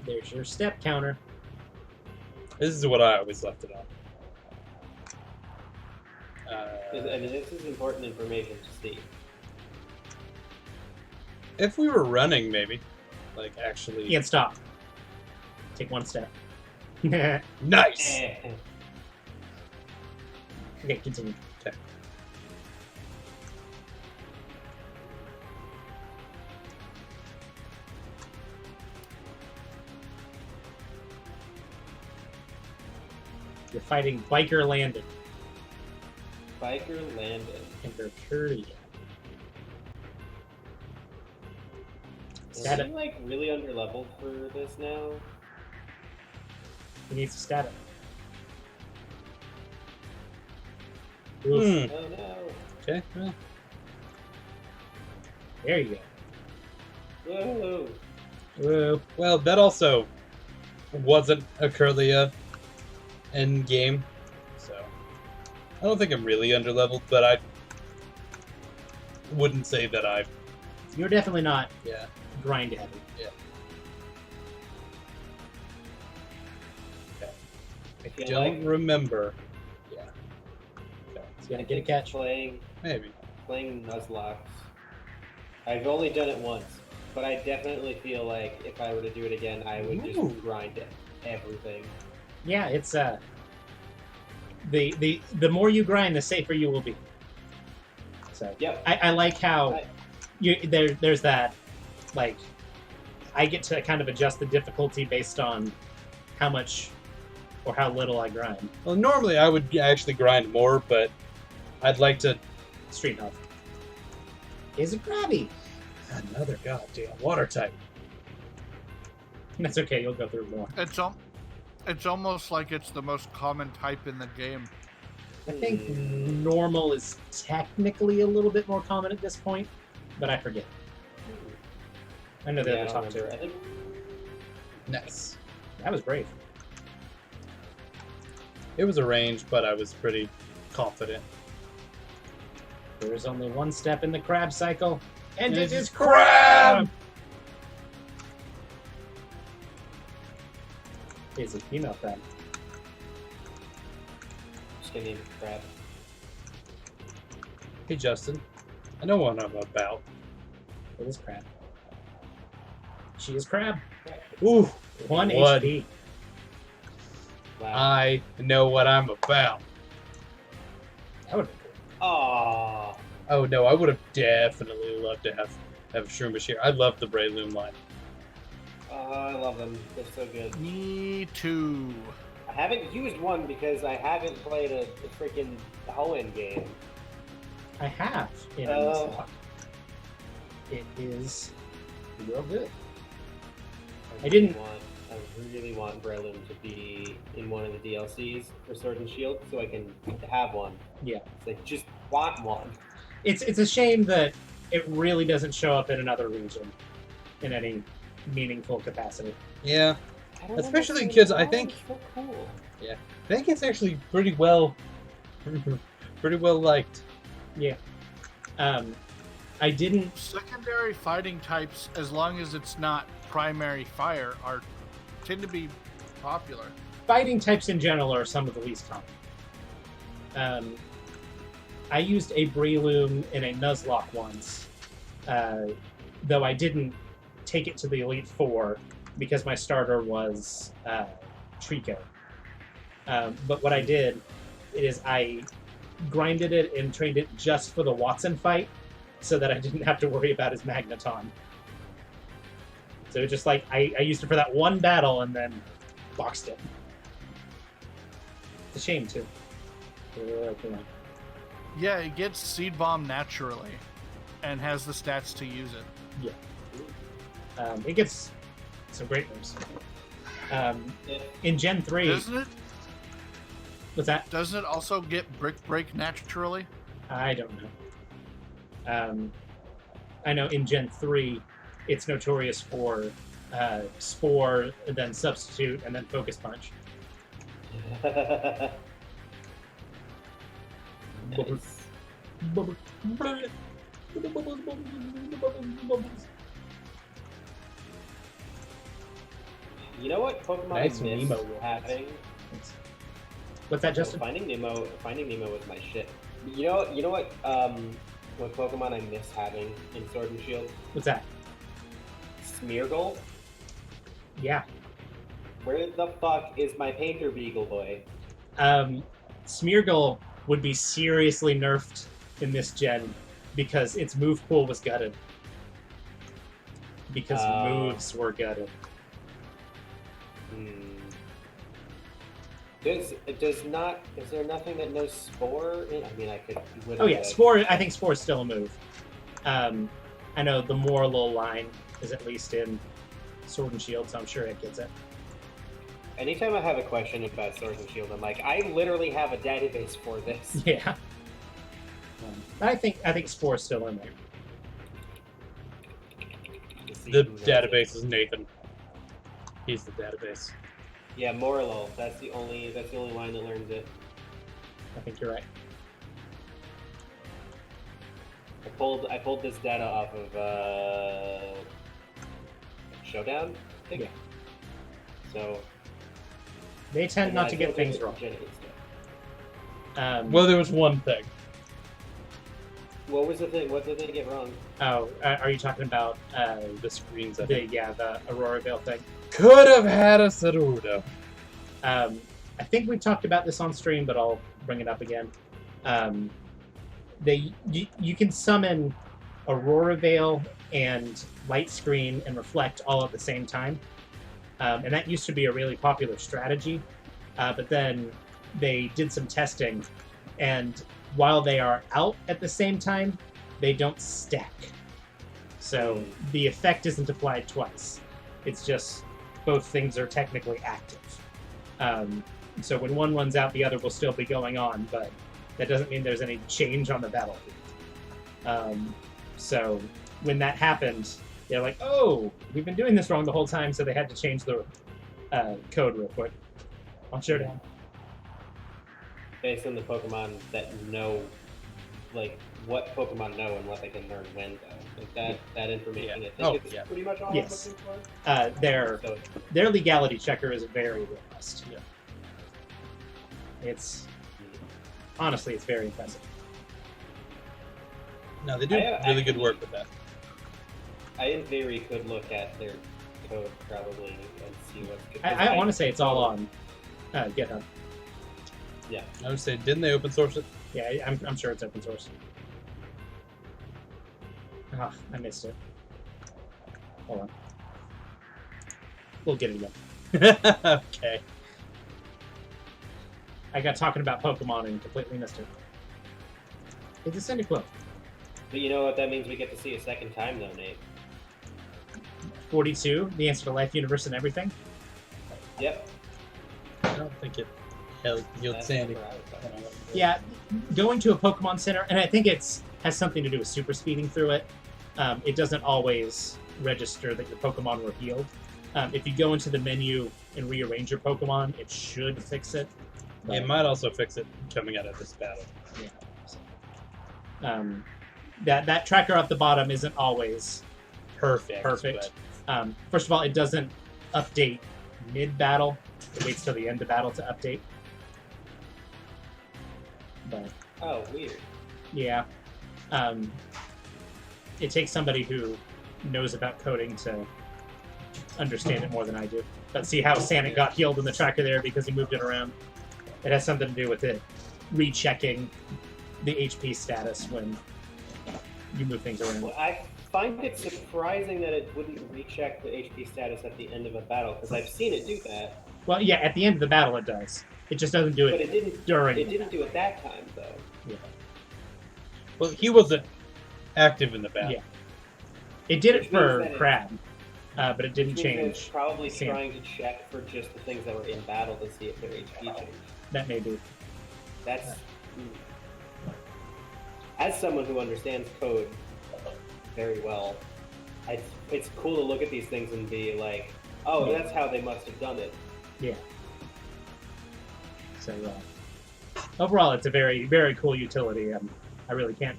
There's your step counter. This is what I always left it on. I mean, this is important information to see. If we were running, maybe, like actually. You can't stop. Take one step. Okay, Nice. continue. Okay. You're fighting Biker Landon Biker Landon. and Mercuria. Is Stat he it. like really underleveled for this now? He needs to stat it. Oof. Hmm. Oh no! Okay. Well, There you Whoa! go. Whoa. well, that also wasn't a Curlia end game, so I don't think I'm really underleveled, but I wouldn't say that I. You're definitely not Yeah. grind heavy. I feel don't like- remember. Yeah. Okay. So you gotta get a catch. Playing Maybe. Nuzlocke. I've only done it once, but I definitely feel like if I were to do it again, I would just Ooh. grind it, everything. Yeah, it's the more you grind, the safer you will be. So Yep. I like how I- there's that, like, I get to kind of adjust the difficulty based on how much or how little I grind. Well, normally I would actually grind more, but I'd like to. Street health. Is a Krabby. Another goddamn water type. That's okay, you'll go through more. It's almost like it's the most common type in the game. I think normal is technically a little bit more common at this point, but I forget. I know they're Yeah, I the don't top two. remember. I think Nice. That was brave. It was a range, but I was pretty confident. There is only one step in the crab cycle, and it is crab! It's a female crab. just gonna name it crab. Hey, Justin. I know what I'm about. It is crab. She is crab. Ooh, 1 One. HP. Wow. I know what I'm about. That would be cool. Aww. Oh no, I would have definitely loved to have Shroomish here. I love the Breloom line. I love them. They're so good. Me too. I haven't used one because I haven't played a freaking Hoenn game. I have in Oh. Nuzlocke. It is real good. I didn't- I really want Breloom to be in one of the DLCs for Sword and Shield, so I can have one. Yeah. It's like just want one. It's a shame that it really doesn't show up in another region in any meaningful capacity. Yeah, I don't Especially understand kids, I why. think- It's so cool. I think it's actually pretty well liked. I didn't. Secondary fighting types, as long as it's not primary fire, tend to be popular. Fighting types in general are some of the least common. I used a Breloom in a Nuzlocke once, though I didn't take it to the Elite Four because my starter was Trico. But what I did is I grinded it and trained it just for the Watson fight, so that I didn't have to worry about his Magneton. So just like I used it for that one battle and then boxed it. It's a shame too. Yeah, it gets Seed Bomb naturally, and has the stats to use it. It gets some great moves. In Gen 3... Doesn't it? What's that? Doesn't it also get Brick Break naturally? I don't know. I know in Gen 3, it's notorious for Spore, then Substitute, and then Focus Punch. Nice. You know what Pokemon Nice I miss Nemo ones. having? What's that, Justin? Finding Nemo was my shit. You know what Pokemon I miss having in Sword and Shield? What's that? Smeargle? Yeah. Where the fuck is my Painter Beagle boy? Smeargle would be seriously nerfed in this gen because its move pool was gutted. Because moves were gutted. Is there nothing that knows Spore? I mean, I could. Oh yeah, Spore. I think Spore is still a move. I know the Morlul line is at least in Sword and Shield, so I'm sure it gets it. Anytime I have a question about Sword and Shield, I'm like, I literally have a database for this. Yeah. I think Spore is still in there. The database is Nathan. He's the database. Yeah, Morlul. That's the only line that learns it. I think you're right. I pulled this data off of Showdown, I think. Yeah. So They tend not to get things wrong. Well, there was one thing. What was the thing? What did they get wrong? Oh, are you talking about The screens. I the think. the Aurora Veil thing? Could have had a Saruda. I think we talked about this on stream, but I'll bring it up again. You can summon Aurora Veil and Light Screen and Reflect all at the same time, and that used to be a really popular strategy. But then they did some testing, and while they are out at the same time, they don't stack. So the effect isn't applied twice. It's just both things are technically active. So when one runs out, the other will still be going on, but that doesn't mean there's any change on the battlefield. So when that happened, they're like, oh, we've been doing this wrong the whole time, so they had to change the code real quick. On Showdown. Based on the Pokemon that know, like, what Pokemon know and what they can learn when, though. Like, that information, Yeah. I think it's pretty much all I'm Yes. looking for. So, Their legality checker is very robust. Yeah. Honestly, it's very impressive. No, they do really good work with that. I, in theory, could look at their code probably and see what's good. I want to say it's all on GitHub. Yeah. I would say, didn't they open source it? Yeah, I'm sure it's open source. Ah, I missed it. Hold on. We'll get it again. Okay. I got talking about Pokemon and completely missed it. It's a Cyndaquil. But you know what that means? We get to see a second time, though, Nate. 42, the answer to life, universe, and everything. Yep. I don't think it healed That's Sandy. where I was talking about. Yeah, going to a Pokemon Center, and I think has something to do with super speeding through it. It doesn't always register that your Pokemon were healed. If you go into the menu and rearrange your Pokemon, it should fix it. But, It might also fix it coming out of this battle. yeah. That tracker up the bottom isn't always Perfect. perfect. First of all, it doesn't update mid-battle. It waits till the end of battle to update. But Oh, weird. yeah, it takes somebody who knows about coding to understand it more than I do. But see how Sanic got healed in the tracker there because he moved it around. It has something to do with it rechecking the HP status when you move things around. Well, I find it surprising that it wouldn't recheck the HP status at the end of a battle, because I've seen it do that. Well, yeah, at the end of the battle it does. It just doesn't do But it it didn't. during. It didn't do it that time, though. Yeah. Well, he wasn't active in the battle. Yeah. It did it Which means for that it- Crab, but it didn't Which means it's change. probably Sam. trying to check for just the things that were in battle to see if their HP changed. That may be. That's. As someone who understands code very well, it's cool to look at these things and be like, oh, that's how they must have done it. Yeah. So overall, it's a very, very cool utility. I really can't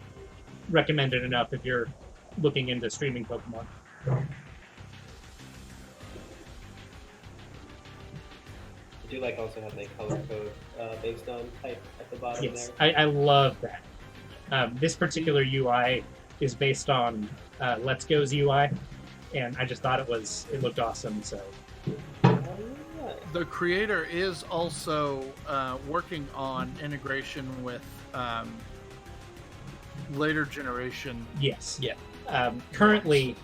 recommend it enough if you're looking into streaming Pokemon. I do like also have the color code based on type at the bottom Yes, there. I love that. This particular UI is based on Let's Go's UI, and I just thought it looked awesome. So The creator is also working on integration with later generation. yes, Yeah. Currently,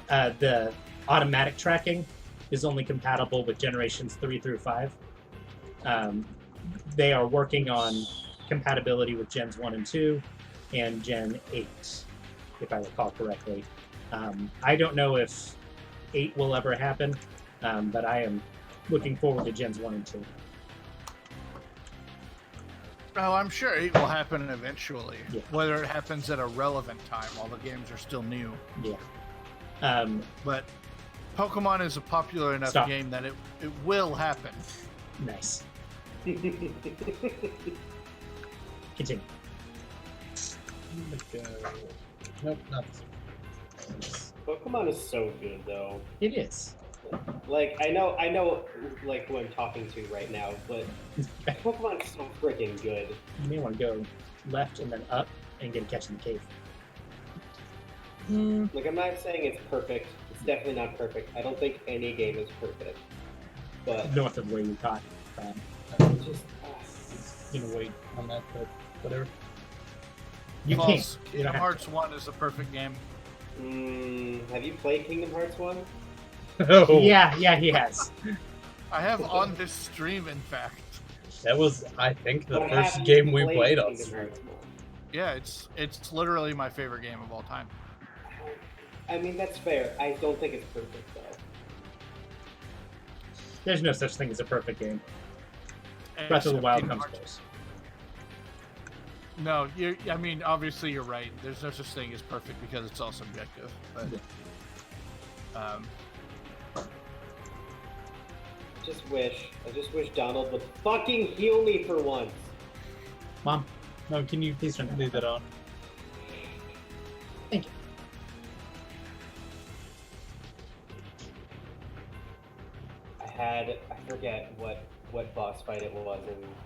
the automatic tracking is only compatible with generations 3 through 5. They are working on compatibility with Gens 1 and 2 and Gen 8, if I recall correctly. I don't know if 8 will ever happen, but I am looking forward to Gens 1 and 2. Oh, I'm sure it will happen eventually. Yeah. Whether it happens at a relevant time while the games are still new. Yeah. But Pokemon is a popular enough Stop. game that it will happen. Nice. Continue. Nope, not Pokemon is so good, though. It is. Like, I know, like, who I'm talking to right now, but Pokemon is so freaking good. You may want to go left and then up and get a catch in the cave. Like, I'm not saying it's perfect. It's definitely not perfect. I don't think any game is perfect. But North of where you caught. it's just... gonna wait on that, but whatever. You False. can't. You don't Kingdom have Hearts 1 is a perfect game. have you played Kingdom Hearts 1? Oh, Yeah, he has. I have on this stream, in fact. that was, I think, the But first have you game we played played on Kingdom stream. Hearts 1? Yeah, it's literally my favorite game of all time. I mean, that's fair. I don't think it's perfect, though. There's no such thing as a perfect game. Breath of the Except Wild Kingdom comes Hearts. close. No, I mean, obviously you're right. There's no such thing as perfect because it's all subjective. But I just wish Donald would fucking heal me for once. Mom, no, can you please turn Leave that on. Thank you. I forget what boss fight it was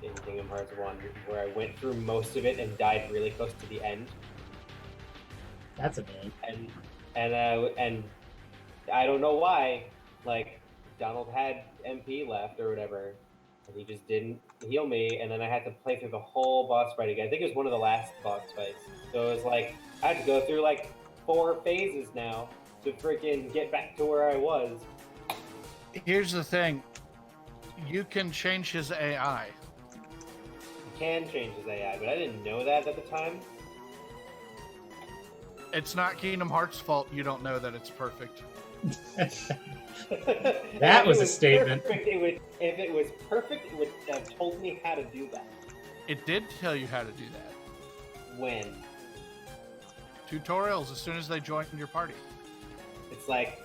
in Kingdom Hearts 1, where I went through most of it and died really close to the end. That's a name. And I don't know why, like, Donald had MP left or whatever, and he just didn't heal me, and then I had to play through the whole boss fight again. I think it was one of the last boss fights. So it was like, I had to go through like 4 phases now to freaking get back to where I was. here's the thing: you can change his AI. You can change his AI, but I didn't know that at the time. It's not Kingdom Hearts' fault you don't know that it's perfect. That If was it a statement. Perfect, if it was perfect, it would have told me how to do that. It did tell you how to do that. When? Tutorials as soon as they join your party. It's like,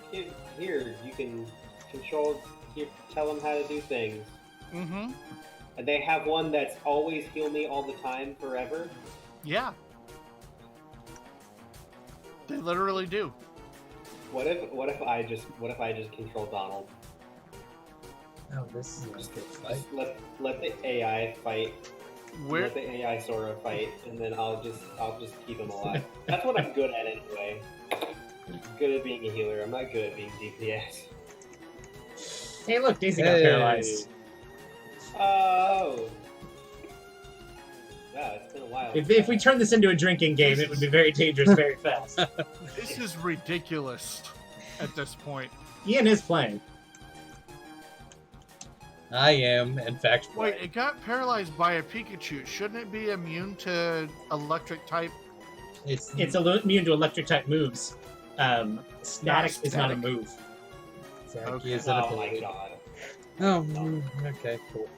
here, you can control, here, tell them how to do things. Mm-hmm. And they have one that's always heal me all the time, forever. Yeah. They literally do. What if I just control Donald? Oh, this is a good fight. Just let the AI fight. Where Let the AI Sora fight, and then I'll just keep him alive. That's what I'm good at anyway. I'm good at being a healer. I'm not good at being DPS. Hey, look, Daisy got paralyzed. Oh. Wow, it's been a while. If we turn this into a drinking game, it would be very dangerous very fast. This is ridiculous at this point. Ian is playing. I am, in fact, Wait, it got paralyzed by a Pikachu. Shouldn't it be immune to electric type? It's Immune to electric type moves. Static is not a static. move. Exactly. Okay. Is it a Oh my ability? god. Oh, okay, cool.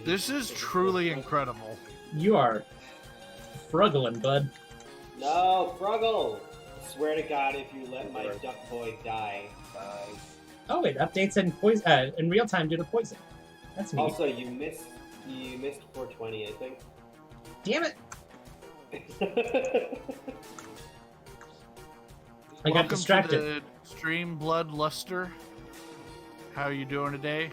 This is truly incredible. You are Fruggling, bud. No, Fruggle! Swear to God, if you let my duck boy die. Oh, it updates in real time due to poison. That's neat. Also, you missed 420, I think. Damn it! I got Welcome distracted. to the stream, Bloodluster. How are you doing today?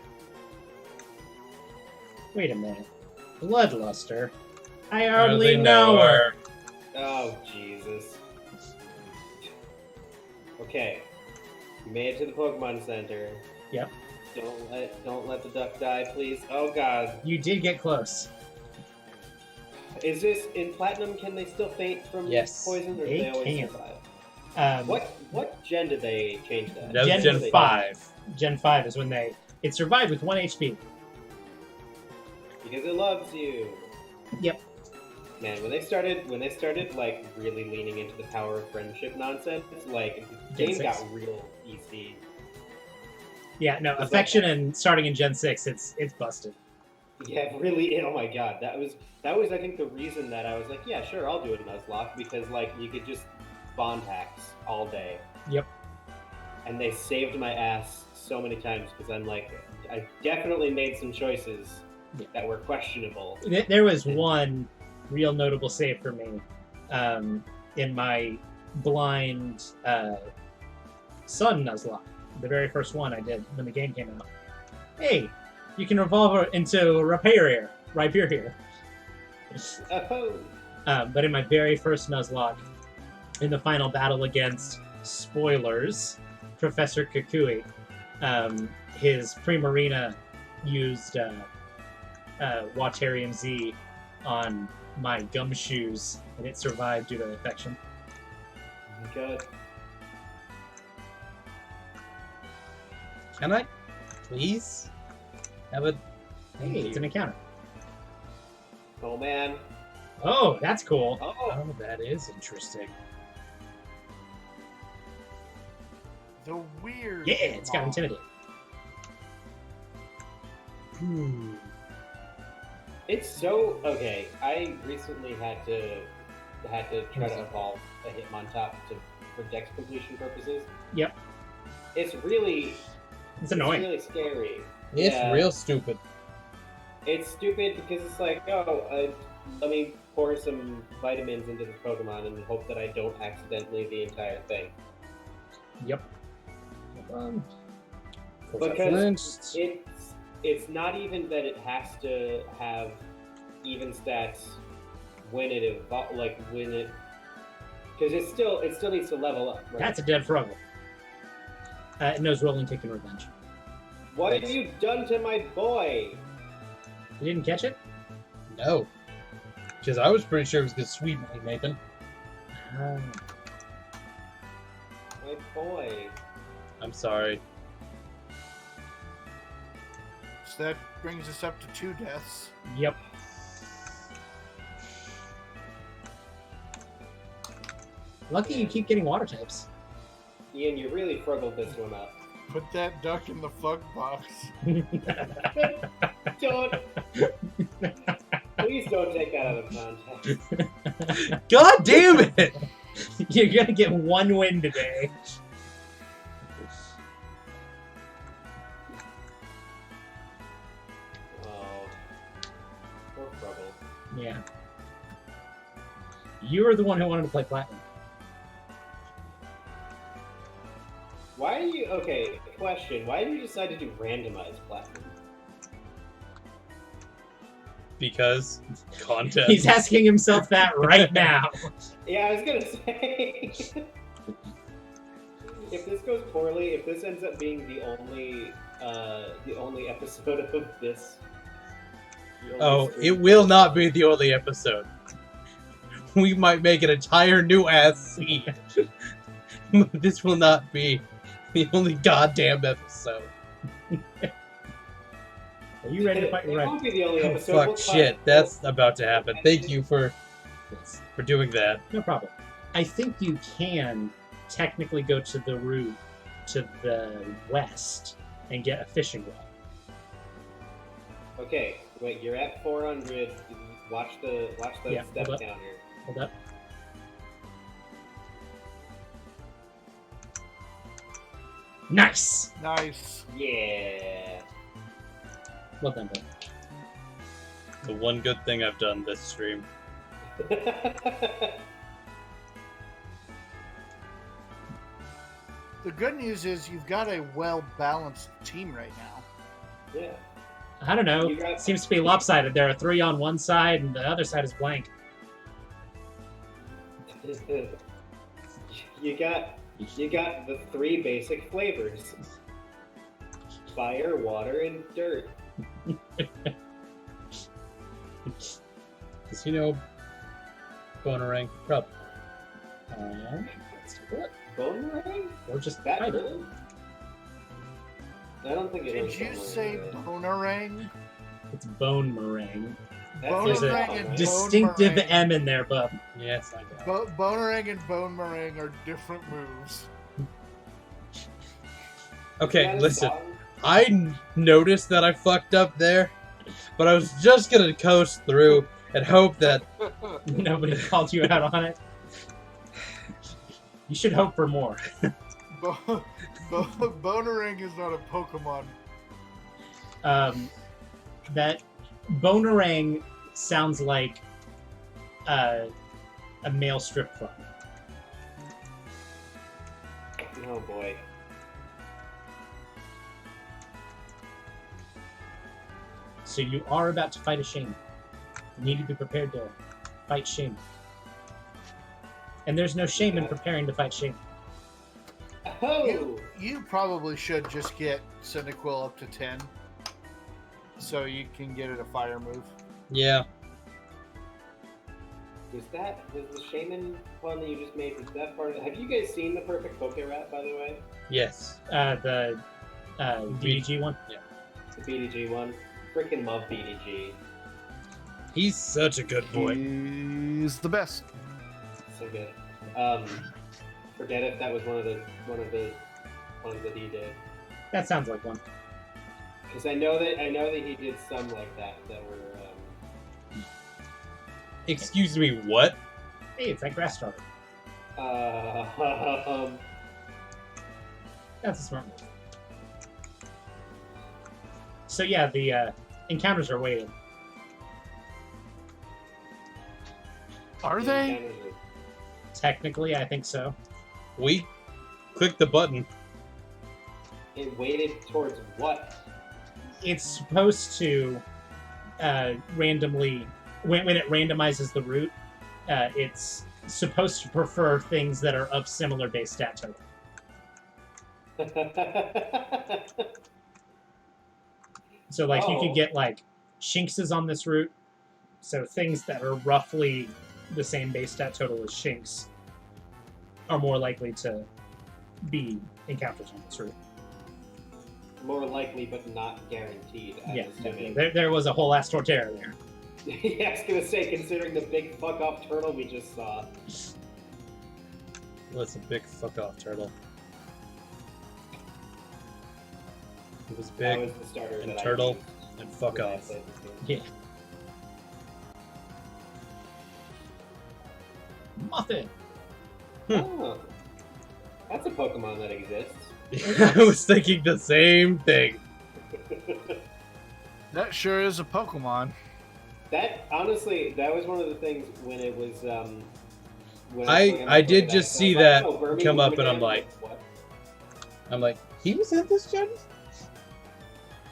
Wait a minute. Bloodluster? I hardly know her. Oh, Jesus. Okay. You made it to the Pokemon Center. Yep. Don't let the duck die, please. Oh God. You did get close. Is this in Platinum? Can they still faint from Yes. poison, or do They they always can. survive? What gen did they change that? That was Gen Gen 5. Gen 5 is when it survived with 1 HP. Because it loves you. Yep. Man, when they started like really leaning into the power of friendship nonsense, like the Gen game 6. got real easy. Yeah, no, Is that- affection and starting in Gen 6, it's busted. Yeah, really. Oh my God, that was I think the reason that I was like, yeah, sure, I'll do a Nuzlocke, because like you could just bond hacks all day. Yep. And they saved my ass so many times because I'm like, I definitely made some choices Yeah. that were questionable. There was one real notable save for me in my blind Sun Nuzlocke. The very first one I did when the game came out. Hey, you can evolve into Rhyperior here. Oh, But in my very first Nuzlocke, in the final battle against, spoilers, Professor Kukui, his Primarina used Watarium Z on my gumshoes, and it survived due to affection. my God. Can I please have a? Hey, it's an encounter. Oh man. Oh, that's cool. Oh, Oh, that is interesting. The weird. Yeah, it's got Pokemon. Intimidate. it's so okay. I recently had to try to evolve a Hitmontop for dex completion purposes. Yep. It's really It's annoying. It's really scary. It's Yeah. real stupid. It's stupid because it's like, let me pour some vitamins into this Pokemon and hope that I don't accidentally the entire thing. Yep. Because it's not even that it has to have even stats when it because it still needs to level up. Right? That's a dead Fruggle. It knows Rolling Kick and Revenge. What have you done to my boy? You didn't catch it? No, because I was pretty sure it was gonna sweep me, Nathan. Uh, My boy. I'm sorry. So that brings us up to 2 deaths. yep. Lucky you keep getting water types. Ian, you really fruggled this one up. Put that duck in the fuck box. Don't. Please don't take that out of context. God damn it! You're gonna get 1 win today. Oh. Poor Fruggle. Yeah. You were the one who wanted to play Platinum. Why do you... Okay, question. Why did you decide to do randomized platinum? Because content. He's asking himself that right now. Yeah, I was gonna say... if this goes poorly, if this ends up being the only episode of this Oh, it will not be the only episode. We might make an entire new ass scene. This will not be the only goddamn episode. Are you ready to fight It your won't be the only Oh, episode. fuck, We'll shit. That's about to happen. Thank you for doing that. No problem. I think you can technically go to the route to the west and get a fishing rod. Okay, wait. You're at 400. Watch the Yeah, step hold up. counter. Hold up. Nice! Nice. Yeah. Well done, bud. The one good thing I've done this stream. The good news is you've got a well-balanced team right now. Yeah. I don't know. You got- Seems to be lopsided. There are 3 on one side, and the other side is blank. You got the 3 basic flavors: fire, water, and dirt. Does he know Bonerang? Probably. Let's take a look. Bone meringue? Or just That fight it. really? I don't think it Did is you bone say meringue. Bonerang? It's bone meringue. That's There's a Bonerang and distinctive Bone M in there, bub. Yes, I know. Bonerang and Bone Meringue are different moves. Okay, That is listen. song. I noticed that I fucked up there, but I was just gonna coast through and hope that Nobody called you out on it. You should hope for more. Bonerang is not a Pokemon. That Bonerang sounds like a male strip club. Oh boy. So you are about to fight a Shame. You need to be prepared to fight Shame. And there's no shame in preparing to fight Shame. Oh! You probably should just get Cyndaquil up to 10, so you can get it a fire move. yeah. Was the shaman one that you just made? Was that part of? Have you guys seen the perfect Poke Rat, by the way? Yes. The DDG one? The BDG one. Freaking love BDG. He's such a good boy. He's the best. So good. Forget if that was one of the ones that he did. That sounds like one. Because I know that he did some like that were. Excuse me, what? Hey, it's that grass starter. That's a smart move. So yeah, the encounters are waiting. Are they? Technically, I think so. We click the button. It weighted towards what? It's supposed to randomly, when it randomizes the route, it's supposed to prefer things that are of similar base stat total. So like you Oh. could get like Shinxes on this route, so things that are roughly the same base stat total as Shinx are more likely to be encounters on this route. More likely, but not guaranteed. I'm Yeah, assuming. there was a whole ass Torterra there. Yeah, I was gonna say, considering the big fuck off turtle we just saw. What's a big fuck off turtle? It was That big was the starter and that turtle I used and fuck when I off. played this game. Yeah. Muffin. Oh, that's a Pokemon that exists. I was thinking the same thing. That sure is a Pokemon. That honestly, that was one of the things when it was. When I did just see that Burmy come up, and Burmy I'm like- what? I'm like, he was in this gen?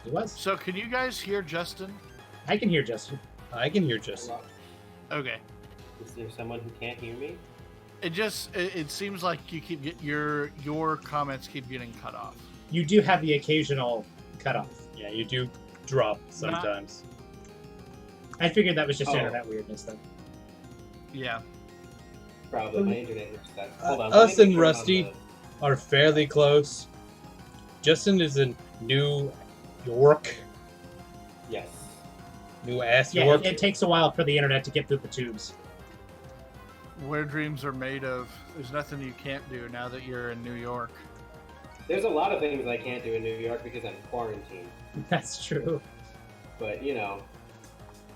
He was. So can you guys hear Justin? I can hear Justin. I can hear just. Okay. Is there someone who can't hear me? It seems like you keep your comments keep getting cut off. You do have the occasional cutoff. Yeah, you do drop sometimes. I figured that was just Oh. internet weirdness then. Yeah. Probably my internet is stuck. Hold on. Us let me and turn on Rusty are fairly close. Justin is in New York. Yes. New ass Yeah, York. it takes a while for the internet to get through the tubes. Where dreams are made of. There's nothing you can't do now that you're in New York. There's a lot of things I can't do in New York because I'm quarantined. That's true. But, you know,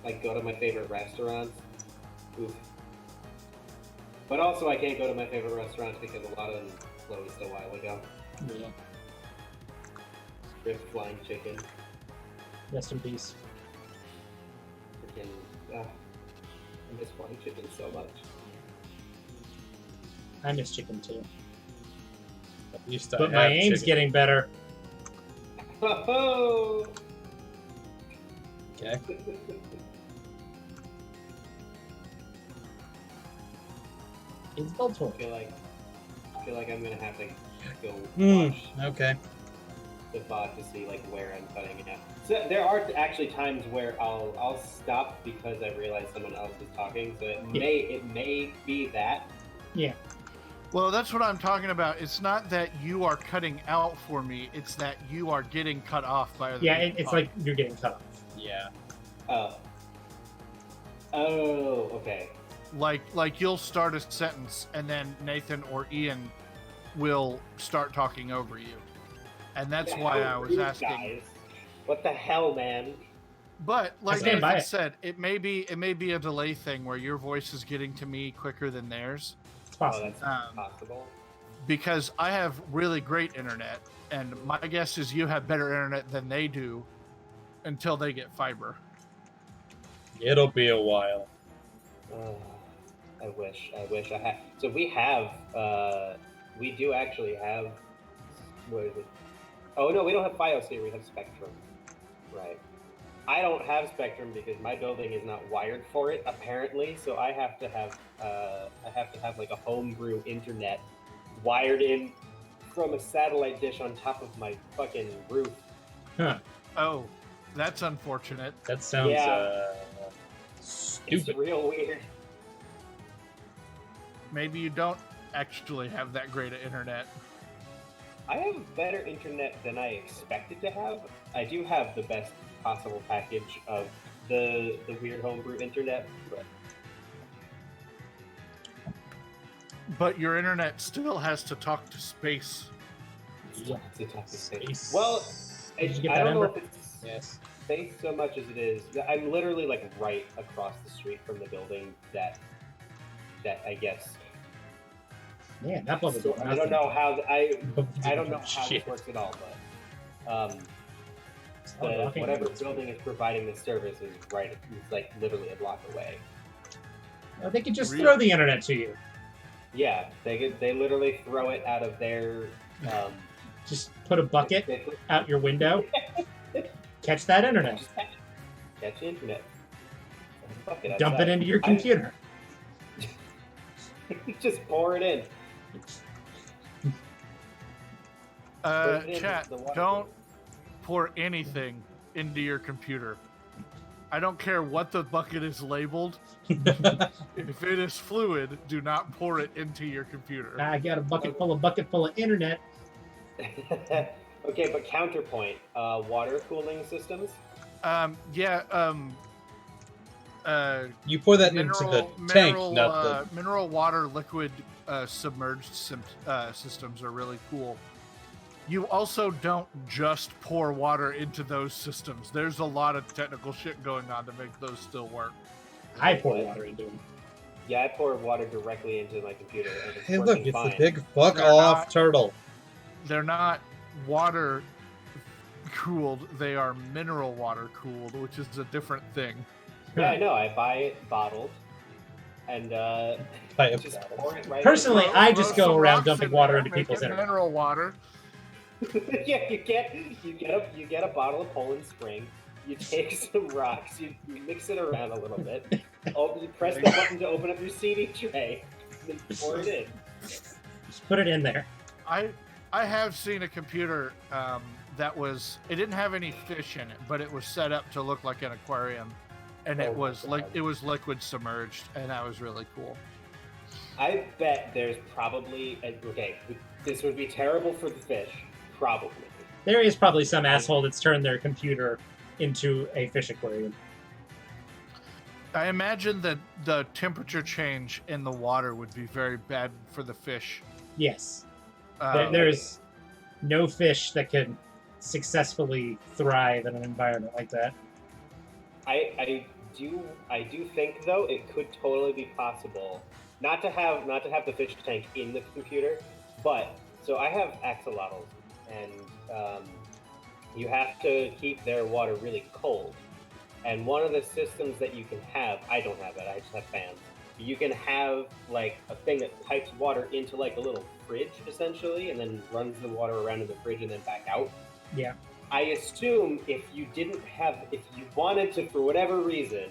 like go to my favorite restaurants. Oof. But also I can't go to my favorite restaurants because a lot of them closed a while ago. Yeah. Rip flying chicken. Rest in peace. Freaking, I miss flying chicken so much. I miss chicken too. At least I But my have aim's chicken. getting better. Ho Okay. It's Voltorb. I feel like I'm gonna have to go Hmm. watch Okay. the VOD to see like where I'm cutting it out. So there are actually times where I'll stop because I realize someone else is talking. So it may be that. Yeah. Well, that's what I'm talking about. It's not that you are cutting out for me. It's that you are getting cut off by other Yeah, people it's talking. like you're getting cut off. Yeah. Oh, okay. Like you'll start a sentence and then Nathan or Ian will start talking over you. And that's Yeah, why how I was rude, asking. Guys. What the hell, man? But like stand by Nathan it. said, it may be a delay thing where your voice is getting to me quicker than theirs. It's Oh, possible. that's possible. Because I have really great internet, and my guess is you have better internet than they do until they get fiber. It'll be a while. I wish I had. So we do actually have. What is it? Oh no, we don't have FiOS here. We have Spectrum. Right. I don't have Spectrum because my building is not wired for it apparently. So I have to have like a homebrew internet wired in from a satellite dish on top of my fucking roof. Huh. Oh, that's unfortunate. That sounds Yeah. stupid. It's real weird. Maybe you don't actually have that great of internet. I have better internet than I expected to have. I do have the best possible package of the weird homebrew internet, but But your internet still has to talk to space. still have to talk to space. Space. Well, Did you get I that, don't know Amber? if it's Yes. space so much as it is. I'm literally like right across the street from the building that I guess. Man, that bubble. So I don't know how I don't know how Shit. this works at all, but Oh, walking whatever into this. building is providing this service is right. It's like literally a block away. Oh, they could just Really? throw the internet to you. Yeah, they literally throw it out of their. Just put a bucket they put- out your window. Catch that internet. Just catch the internet. Fuck it, Dump it outside. into your computer. Just pour it in. Put it in Chat, the water don't cooler. pour anything into your computer. I don't care what the bucket is labeled. If it is fluid, do not pour it into your computer. I got a bucket full of internet. Okay, but counterpoint, water cooling systems. You pour that into the tank, not mineral water liquid submerged systems are really cool. You also don't just pour water into those systems. There's a lot of technical shit going on to make those still work. I pour water into them. Yeah, I pour water directly into my computer, and the. it's Hey, look, working it's fine. the big fuck They're off not- turtle. They're not water cooled, they are mineral water cooled, which is a different thing. Yeah, I know. I buy it bottled, and By a just pour it right. Personally, in. I just Throw go some around rocks dumping in water there, into make people's it internet. mineral water. Yeah, you get a bottle of Poland Spring. You take some rocks, you mix it around a little bit. You press the button to open up your CD tray, and then pour it in. Just put it in there. I have seen a computer that it didn't have any fish in it, but it was set up to look like an aquarium. and Oh it my was like God. it was liquid submerged, and that was really cool. I bet there's probably okay. This would be terrible for the fish, probably. There is probably some asshole that's turned their computer into a fish aquarium. I imagine that the temperature change in the water would be very bad for the fish. Yes. Um, There's no fish that can successfully thrive in an environment like that. I do think though it could totally be possible not to have the fish tank in the computer, but so I have axolotls and you have to keep their water really cold. And one of the systems that you can have, I don't have it, I just have fans. You can have like a thing that pipes water into like a little fridge essentially, and then runs the water around in the fridge and then back out. Yeah. I assume if you wanted to, for whatever reason,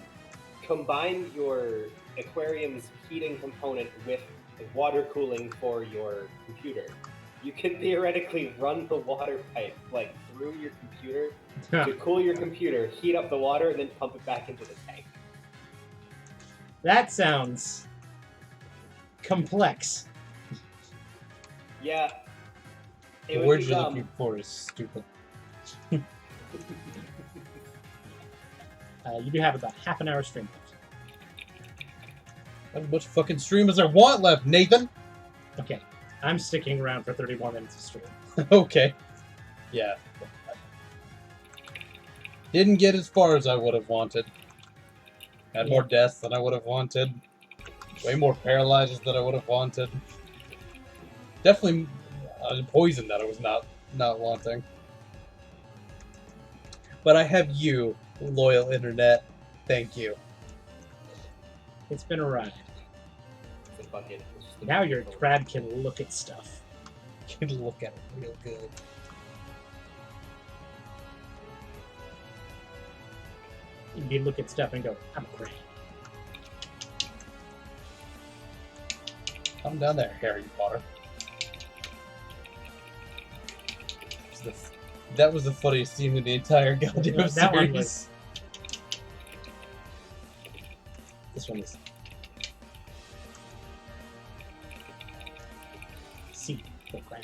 combine your aquarium's heating component with water cooling for your computer, you can theoretically run the water pipe like through your computer to cool your computer, heat up the water, and then pump it back into the tank. That sounds complex. Yeah. It The would word be you're dumb. looking for is stupid. You do have about half an hour stream left. How much fucking stream as I want left, Nathan? Okay. I'm sticking around for 30 more minutes of stream. Okay. Yeah. Didn't get as far as I would have wanted. Had more deaths than I would have wanted. Way more paralyzes than I would have wanted. Definitely poison that I was not wanting. But I have you, loyal internet. Thank you. It's been a ride. It's a bucket. It's just a Now bucket your full of- crab can look at stuff. Can look at it real good. You can look at stuff and go, I'm a crab. Come down there, Harry Potter. That was the funniest scene in the entire goddamn That series. one was... This one is... C. The crab.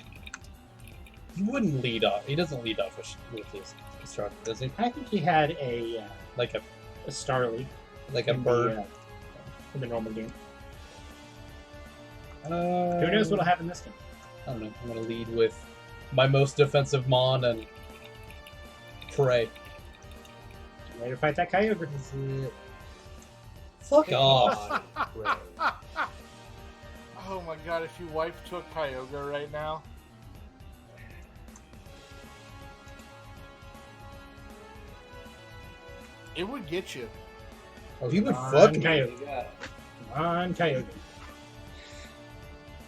He wouldn't lead off. He doesn't lead off with his instructor, does he? I think he had a Like star lead a in bird. in the normal game. Who Who knows what'll happen this time? I don't know. I'm gonna lead with my most defensive mon and pray. You ready to fight that Kyogre? Fuck off. Right. Oh my god, if you wipe to a Kyogre right now. It would get you. Oh, he would Come fuck on, me. Kyogre. Yeah. Come on, Kyogre.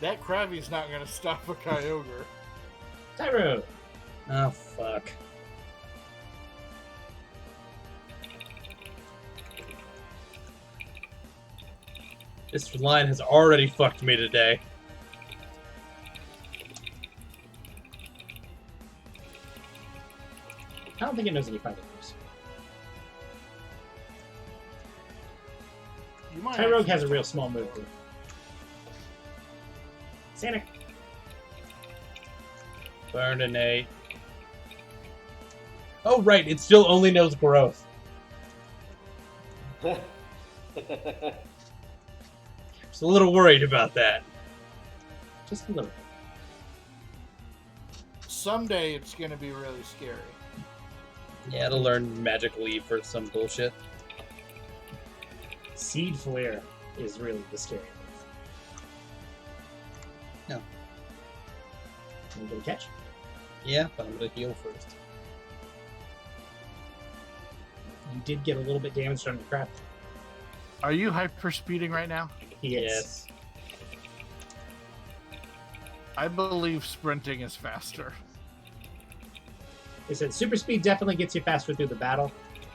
That Krabby's not going to stop a Kyogre. Tyro! Oh, fuck. This line has already fucked me today. I don't think it knows any fighting moves. You might Tyrogue actually has a real stop. small move. Sanic. Burninate. Oh, right. It still only knows growth. Just a little worried about that. Just a little. Someday it's going to be really scary. Yeah, to learn Magic Leap or some bullshit. Seed Flare is really the scary move. No. Can we get a catch? Yeah, but I'm gonna heal first. You did get a little bit damaged on your crap. Are you hyper speeding right now? He is. Yes. I believe sprinting is faster. They said super speed definitely gets you faster through the battle.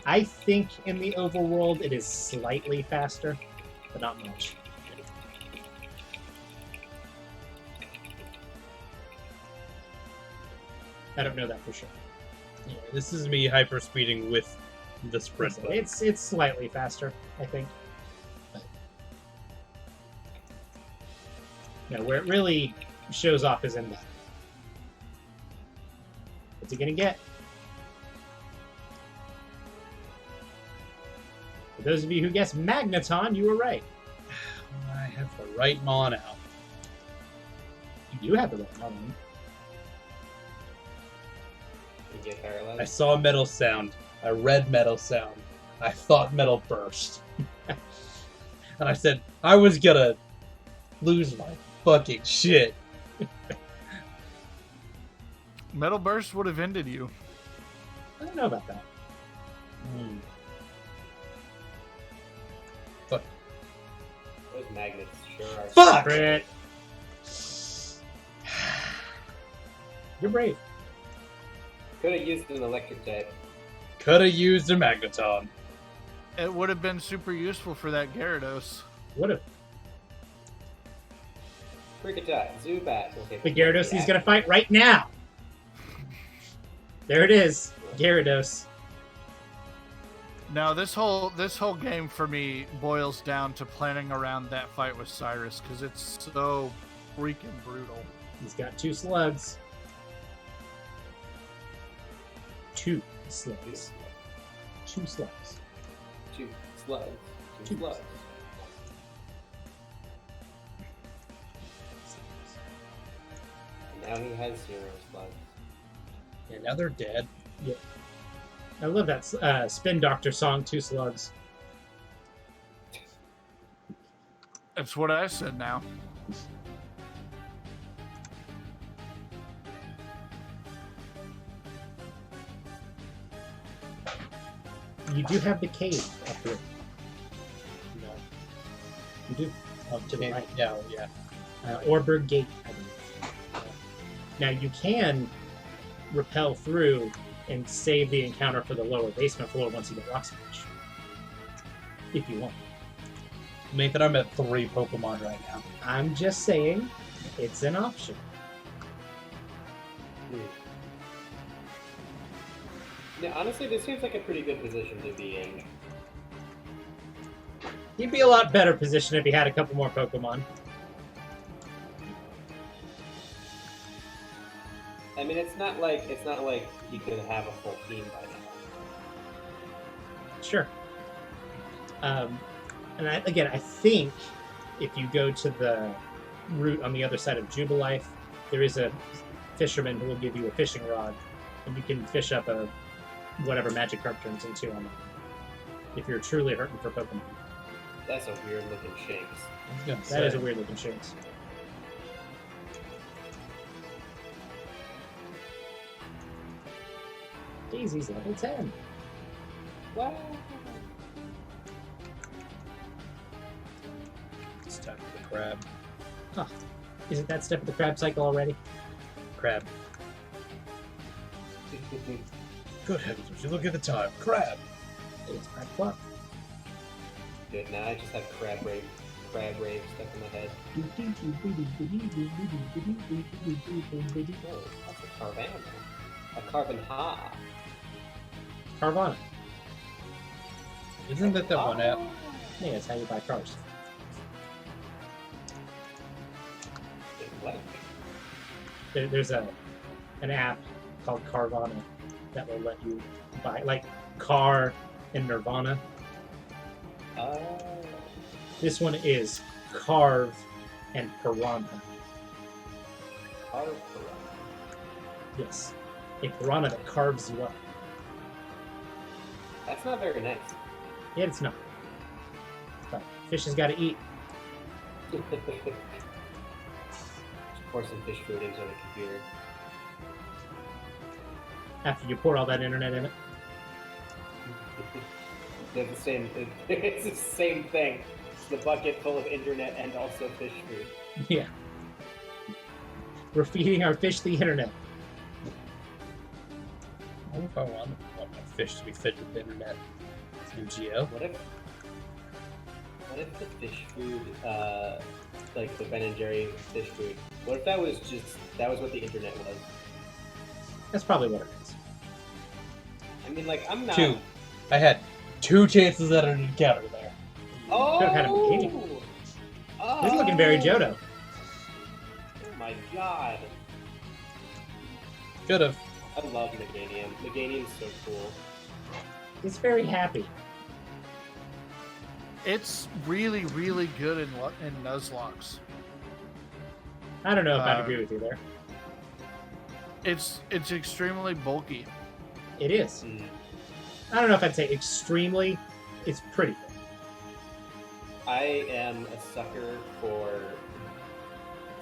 I think in the overworld it is slightly faster, but not much. I don't know that for sure. Yeah, this is me hyper speeding with The sprint button. It's slightly faster, I think. No, where it really shows off is in that. What's he gonna get? For those of you who guessed Magneton, you were right. I have the right mon out. You do have the right one. You get paralyzed. I saw metal sound. I read metal sound. I thought metal burst. And I said, I was gonna lose my fucking shit. Metal Burst would have ended you. I don't know about that. Fuck. Those magnets sure are. Fuck! Brit. You're brave. Could have used an electric type. Could have used a Magneton. It would have been super useful for that Gyarados. Would have. Kricketot, Zubat. Okay, The Gyarados he's gonna fight right now. There it is, Gyarados. Now this whole game for me boils down to planning around that fight with Cyrus because it's so freaking brutal. He's got 2 slugs. 2 slugs. 2 slugs. 2 slugs. 2 Two. slugs. Now he has 0 slugs. Yeah, now they're dead. I love that Spin Doctor song, 2 slugs. That's what I said now. You do have the cave up here. No. You do. To the right. Yeah, yeah. Orberg Gate, I believe. Now you can rappel through and save the encounter for the lower basement floor once you get Rock Smash. If you want. Nathan, I'm at 3 Pokemon right now. I'm just saying, it's an option. Yeah, honestly, this seems like a pretty good position to be in. He'd be a lot better position if he had a couple more Pokemon. I mean, it's not like he could have a full team by now. Sure. And I think if you go to the route on the other side of Jubilife, there is a fisherman who will give you a fishing rod, and you can fish up a whatever Magikarp turns into on it. If you're truly hurting for Pokemon. That's a weird looking Shanks. I was gonna That say. is a weird looking Shanks. Daisy's level 10. Wow. It's time for the crab. Is it that step of the crab cycle already? Crab. Good heavens, would you look at the time? Crab! It's crab club. Good, now I just have crab rave stuck in my head. Oh, that's a Carvana. A Carvanha. Carvana. Isn't that the one app? Yeah, that's how you buy cars. What? There's an app called Carvana that will let you buy, like Car and Nirvana. This one is Carve and Piranha. Carvanha. Yes. A piranha that carves you up. That's not very nice. Yet it's not. But fish has got to eat. Just pour some fish food into the computer. After you pour all that internet in it. They're the same. It's the same thing. It's the bucket full of internet and also fish food. Yeah. We're feeding our fish the internet. I wonder if I want my fish to be fed with the internet. MGO? What if the fish food, like the Ben and Jerry fish food, what if that was what the internet was? That's probably what it is. I mean, like, I'm not... 2. I had 2 chances at an encounter there. Oh! Could've had a Meganium. This is looking very Johto. Oh my god. Could have. I love Meganium. Meganium's so cool. It's very happy. It's really, really good in Nuzlocke. I don't know if I'd agree with you there. It's extremely bulky. It is. Mm. I don't know if I'd say extremely. It's pretty good. I am a sucker for.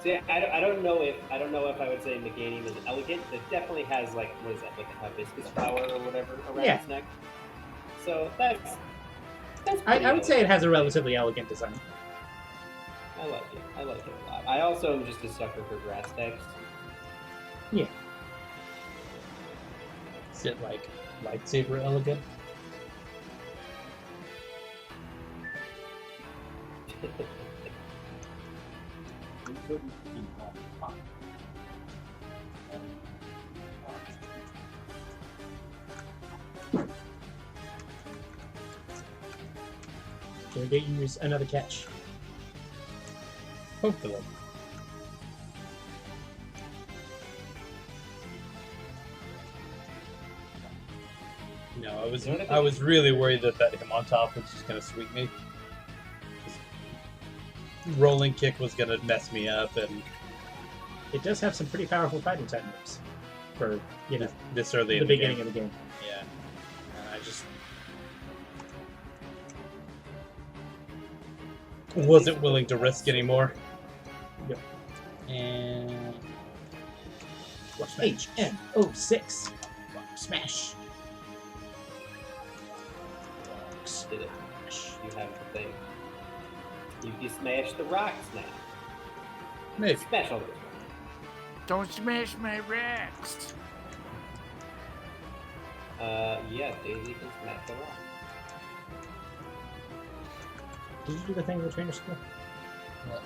See, I don't know if I would say Meganium is elegant. It definitely has like what is that, like a hibiscus flower or whatever around its neck. So that's I would say it has a relatively elegant design. I like it. I like it a lot. I also am just a sucker for grass types. Yeah. Is it like lightsaber elegant? Can we get you another catch? Hopefully. No, I was really worried that him on top was just gonna sweep me. Rolling kick was gonna mess me up, and It does have some pretty powerful fighting type moves for, this early the in the beginning game. of the game. Yeah, and I just wasn't willing to risk anymore. Yep. And HM06. Smash. Did it. You have the thing. You smash the rocks now. maybe. Smash all those rocks. Don't smash my racks. Yeah, Daisy can smash the rock. Did you do the thing with the trainer school? What?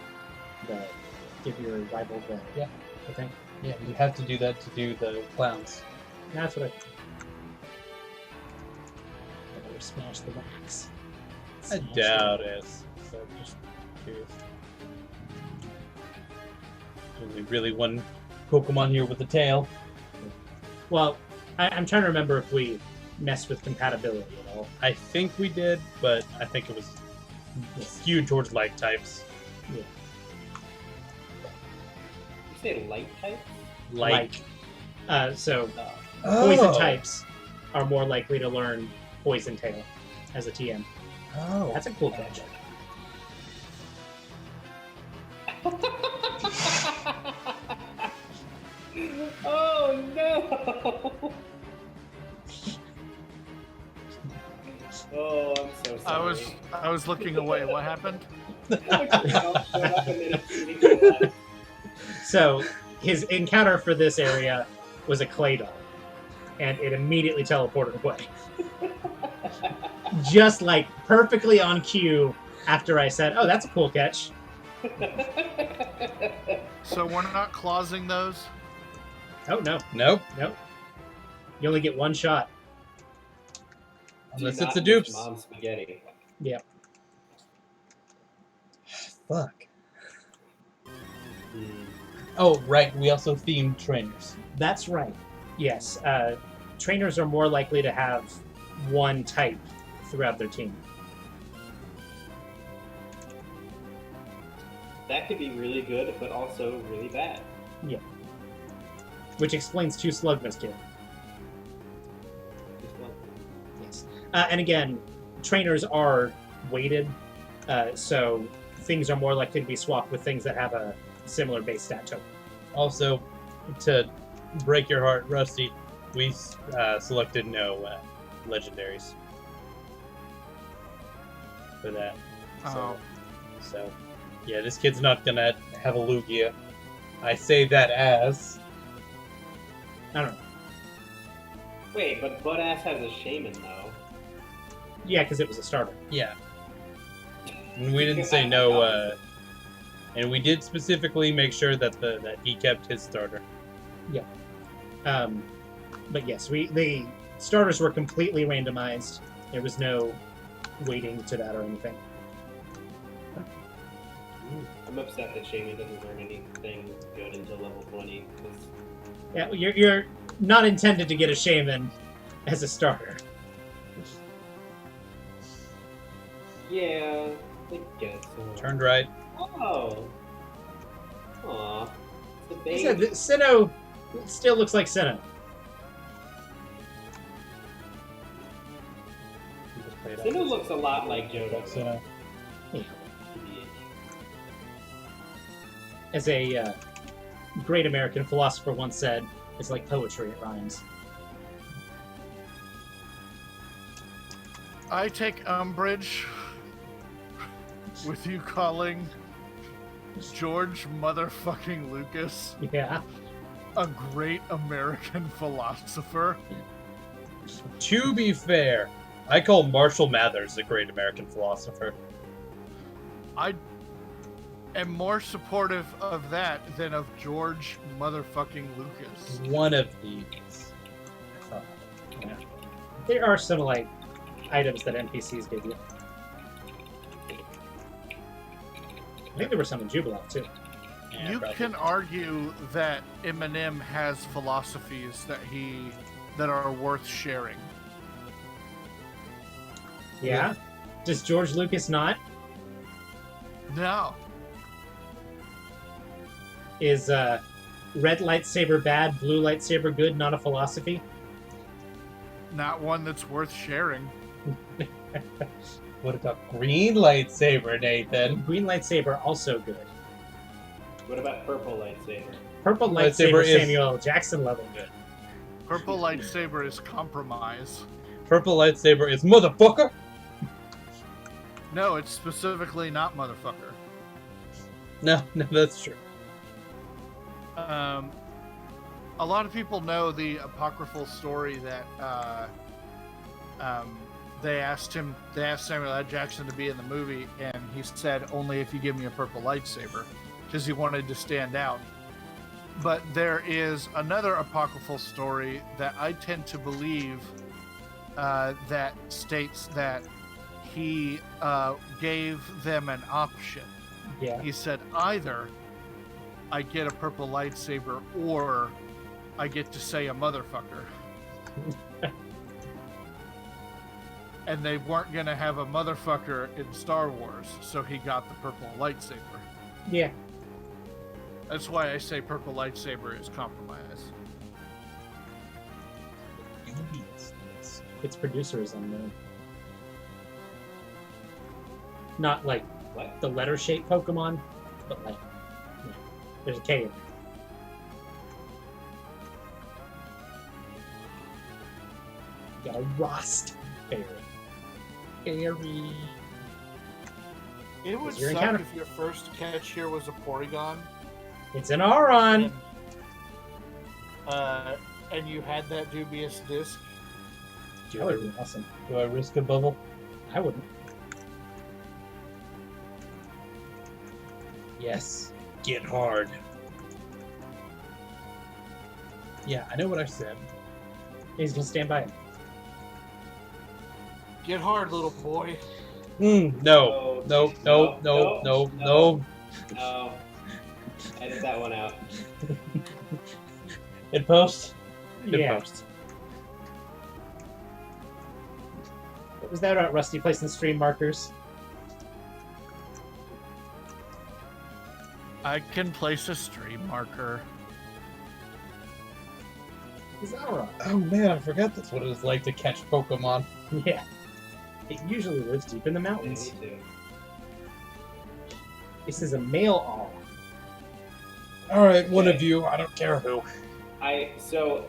Give your rival the thing? Yeah, you have to do that to do the clowns. That's what I better smash the racks. I Smash doubt the- it. So just curious. Only really one Pokemon here with a tail. Well, I'm trying to remember if we messed with compatibility at all. I think we did, but I think it was skewed towards light types. You say light types? Like, So Oh. poison types are more likely to learn Poison Tail as a TM. Oh, That's a cool catch. Oh no! Oh, I'm so sorry. I was looking away. What happened? So his encounter for this area was a Claydol, and it immediately teleported away. Just like perfectly on cue after I said, "Oh, that's a cool catch." So we're not clausing those? Oh no, nope. nope. You only get one shot. Unless Do it's a not use dupes. Mom spaghetti. Yeah. Fuck. Hmm. Oh, right. We also themed trainers. That's right. Yes. Trainers are more likely to have one type throughout their team. That could be really good, but also really bad. Which explains 2 Slugmas kid. Just one. Yes. And again, trainers are weighted, so things are more likely to be swapped with things that have a similar base stat token. Also, to break your heart, Rusty, we selected no legendaries for that. Oh. So, yeah, this kid's not gonna have a Lugia. I say that as I don't know. Wait, but Buttass has a shaman though. Yeah, because it was a starter. yeah. And we didn't say no, and we did specifically make sure that that he kept his starter. But yes, the starters were completely randomized, There was no waiting to that or anything. I'm upset that Shaman doesn't learn anything good until level 20. 'Cause Yeah, you're not intended to get a shaman as a starter. yeah, I guess so. Turned right. Oh. Aw. It's a Like I baby. said, Sinnoh still looks like Sinnoh. Sinnoh looks a lot like Jodo. Sinnoh. As a great American philosopher once said, it's like poetry, it rhymes. I take umbrage with you calling George motherfucking Lucas Yeah. a great American philosopher. To be fair, I call Marshall Mathers a great American philosopher. I am more supportive of that than of George motherfucking Lucas. One of these. I thought. Yeah. There are some, like, items that NPCs give you. I think there were some in Jubilant, too. Yeah, You probably. can argue that Eminem has philosophies that are worth sharing. Yeah? Does George Lucas not? No. Is red lightsaber bad, blue lightsaber good, not a philosophy? Not one that's worth sharing. What about green lightsaber, Nathan? Green lightsaber also good. What about purple lightsaber? Purple Lightsaber lightsaber is- Samuel L. Jackson level good. Purple lightsaber is compromise. Purple lightsaber is motherfucker. No, it's specifically not motherfucker. No, that's true. A lot of people know the apocryphal story that they asked Samuel L. Jackson to be in the movie, and he said, "Only if you give me a purple lightsaber," because he wanted to stand out. But there is another apocryphal story that I tend to believe that states that he gave them an option. Yeah. He said, either I get a purple lightsaber or I get to say a motherfucker. And they weren't going to have a motherfucker in Star Wars, so he got the purple lightsaber. Yeah. That's why I say purple lightsaber is compromise. Its producer is unknown. Not like What? the letter shaped Pokemon, but like, yeah, there's a K in there. Got a Rost fairy. Fairy. It would Is your suck encounter- if your first catch here was a Porygon. It's an Auron! And you had that dubious disc. That would be awesome. Do I risk a bubble? I wouldn't. Yes. Get hard. Yeah, I know what I said. He's gonna stand by it. Get hard, little boy. No. No. No. No. No. No. No. Edit that one out. In post. In Yeah. post. What was that about Rusty placing stream markers? I can place a stream marker. He's Auron. Oh man, I forgot that's what it was like to catch Pokemon. Yeah. It usually lives deep in the Yeah, mountains. me too. This is a male Aul. All right, one Okay. of you. I don't care who. So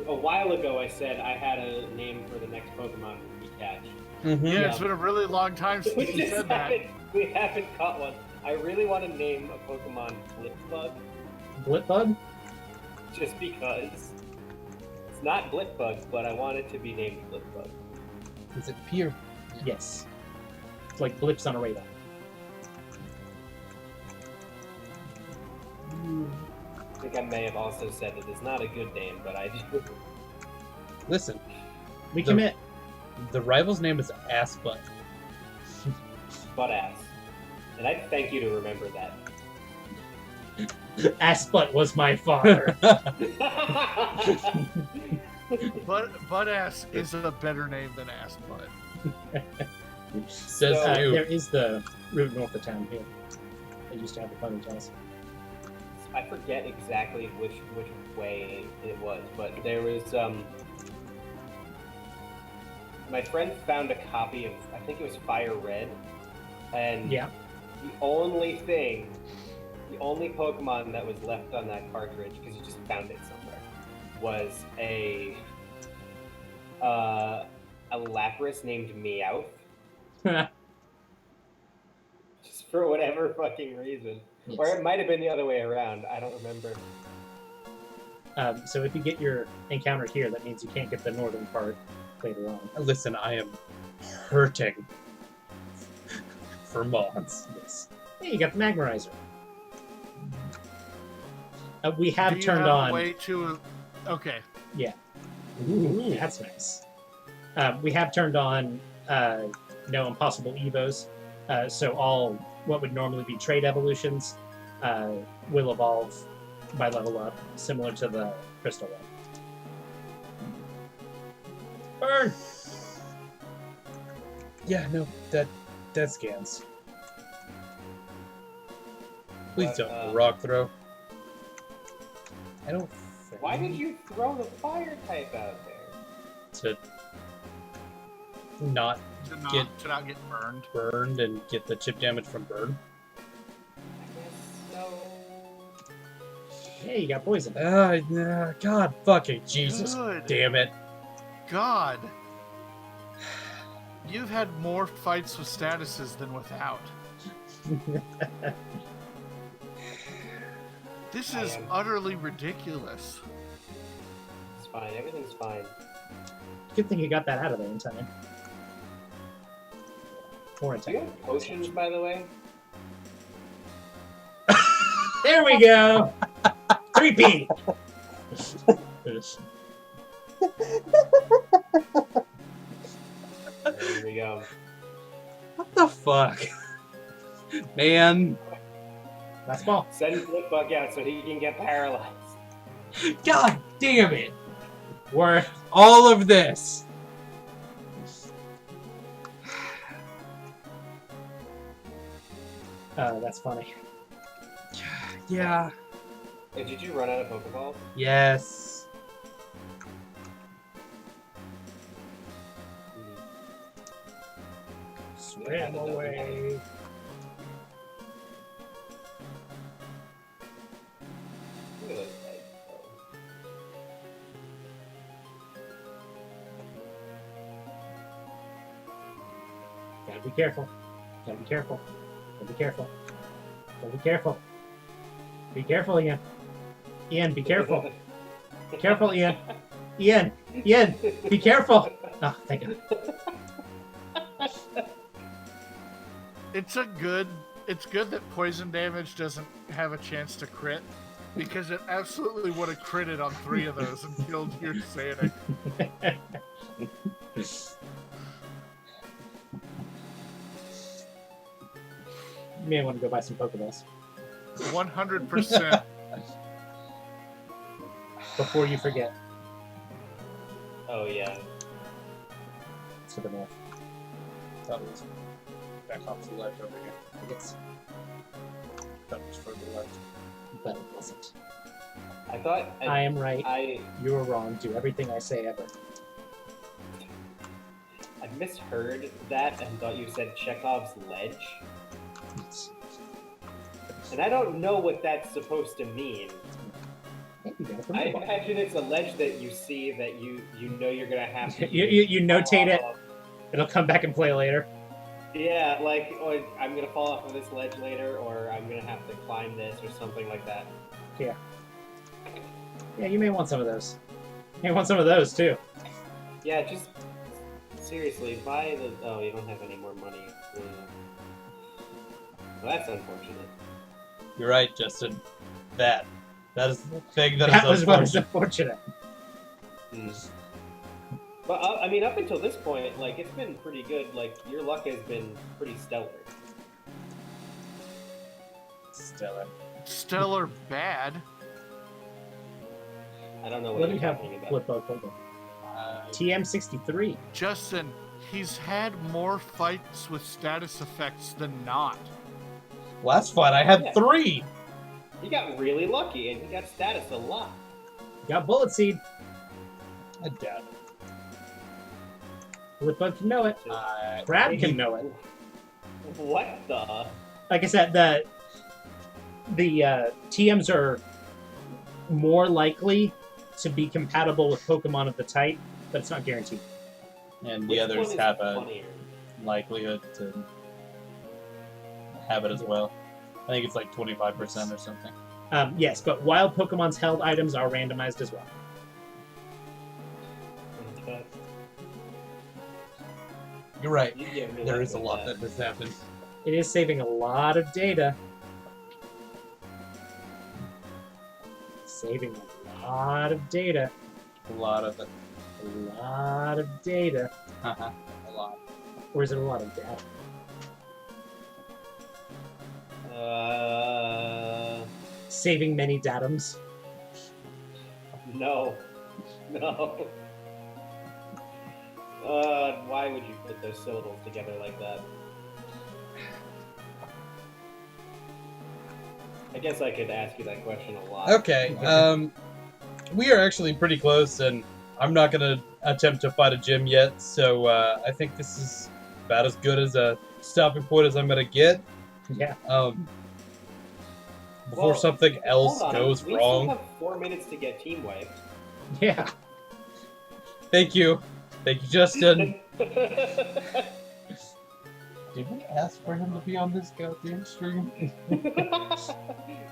a while ago I said I had a name for the next Pokemon we catch. Mm-hmm. Yeah, it's been a really long time since We you just said that. haven't caught one. I really want to name a Pokemon Blipbug, Blipbug? just because it's not Blipbug, but I want it to be named Blipbug. Does it appear? Yes. It's like blips on a radar. I think I may have also said it is not a good name, but I do. Listen, We commit. The rival's name is Assbutt. Butt ass. And I thank you to remember that. Assbutt was my father. Butt ass is a better name than ass butt. Says So- you. There is the route north of town here. They used to have the ponytails. I forget exactly which way it was, but there was my friend found a copy of, I think it was Fire Red, and Yeah. the only Pokemon that was left on that cartridge, because you just found it somewhere, was a Lapras named Meowth, just for whatever fucking reason. Or Yes. it might have been the other way around. I don't remember. So if you get your encounter here, that means you can't get the northern part later on. Listen, I am hurting for mods. Yes. Hey, you got the Magmarizer. We have Do you turned have on. a way to? Okay. Ooh, that's nice. We have turned on no impossible evos, so all what would normally be trait evolutions will evolve by level up, similar to the crystal one. Burn! Yeah, no, that scans. Please But, don't rock throw. I don't think Why did you throw the fire type out there? to not To Get- not get burned. burned and get the chip damage from burn. I guess so. Hey, you got poison. God fucking Jesus. Good. Damn it. God. You've had more fights with statuses than without. This I is am. utterly ridiculous. It's fine. Everything's fine. Good thing you got that out of there in time. More Do you attack. have potions, by the way? There we go! 3P! There we go. What the fuck? Man. Last ball. Send Flipbug out so he can get paralyzed. God damn it. Worth. All of this. That's funny. Yeah. Hey, did you run out of Pokeballs? Yes. Swim away. Look at those legs, though. Gotta be careful. Gotta be careful. Gotta be careful. Gotta be careful. Be careful, Ian. Ian, be careful. Be careful, Ian. Ian! Ian! Be careful! Oh, thank you. It's good that poison damage doesn't have a chance to crit, because it absolutely would have critted on 3 of those and killed your Sanic. You may want to go buy some Pokeballs 100%. before you forget. Oh, yeah. It's to the north. Thought it was back off to the left over here. Yes, Thought it was further left. but it wasn't. I thought I am right. I You are wrong. Do everything I say ever. misheard that and thought you said Chekhov's ledge. And I don't know what that's supposed to mean. Hey, you got a I Pokeball. imagine it's a ledge that you see that you know you're gonna have to. You notate it. fall off. It'll come back and play later. Yeah, like oh, I'm gonna fall off of this ledge later, or I'm gonna have to climb this, or something like that. Yeah, you may want some of those. You may want some of those too. Yeah, just seriously, buy the. Oh, you don't have any more money. Well, that's unfortunate. You're right, Justin. That is the thing that That is was what was unfortunate. unfortunate. Hmm. But I mean, up until this point, like it's been pretty good. Like your luck has been pretty stellar. Stellar. Stellar bad. I don't know What what do you're you have? talking about. Flip over. TM63. Justin, he's had more fights with status effects than not. Last fight I had Yeah. 3. You got really lucky, and you got status a lot. Got Bullet Seed. I doubt it. Flipbug can know it. Crab can know it. What the? Like I said, the TMs are more likely to be compatible with Pokemon of the type, but it's not guaranteed. And Which the one others is have a funnier? likelihood to have it as well. I think it's like 25% or something. Yes, but wild Pokemon's held items are randomized as well. You're right. You get really There is a lucky lot with that has happened. It is saving a lot of data. Saving a lot of data. A lot of it. A lot of data. A lot. Or is it a lot of data? Saving many datums. No. No. Why would you put those syllables together like that? I guess I could ask you that question a lot. Okay, we are actually pretty close, and I'm not going to attempt to fight a gym yet, so I think this is about as good as a stopping point as I'm going to get. Yeah. Before Well, something else Hold on. goes we wrong. still have 4 minutes to get team wiped. Yeah. Thank you. Thank you, Justin. Did we ask for him to be on this goddamn stream?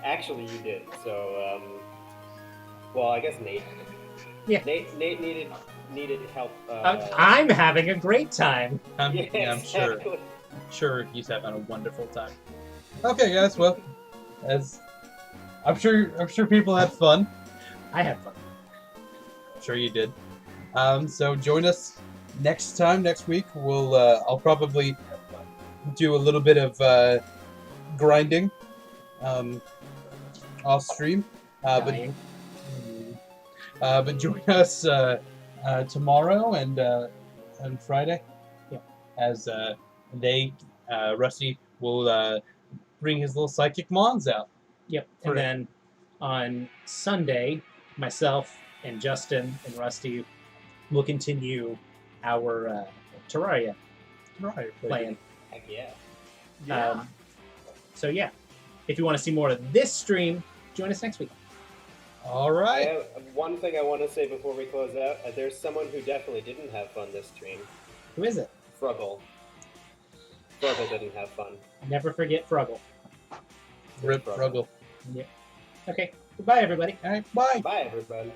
Actually, you did. So, well, I guess Nate. Yeah. Nate needed help. I'm having a great time. I'm sure. exactly. Sure, he's having a wonderful time. Okay, guys. Well, as I'm sure people had fun. I had fun. I'm sure you did. So join us next week. We'll I'll probably do a little bit of grinding off stream. But join us tomorrow and Friday. Yeah. As Rusty will bring his little psychic mons out. Yep. And then on Sunday, myself and Justin and Rusty will continue our Terraria playing. Heck yeah. Yeah. So yeah, if you want to see more of this stream, join us next week. All right. I have one thing I want to say before we close out. There's someone who definitely didn't have fun this stream. Who is it? Fruggle. Fruggle didn't have fun. Never forget Fruggle. Rip Fruggle. Yep. Okay. Goodbye, everybody. All right. Bye. Bye, everybody.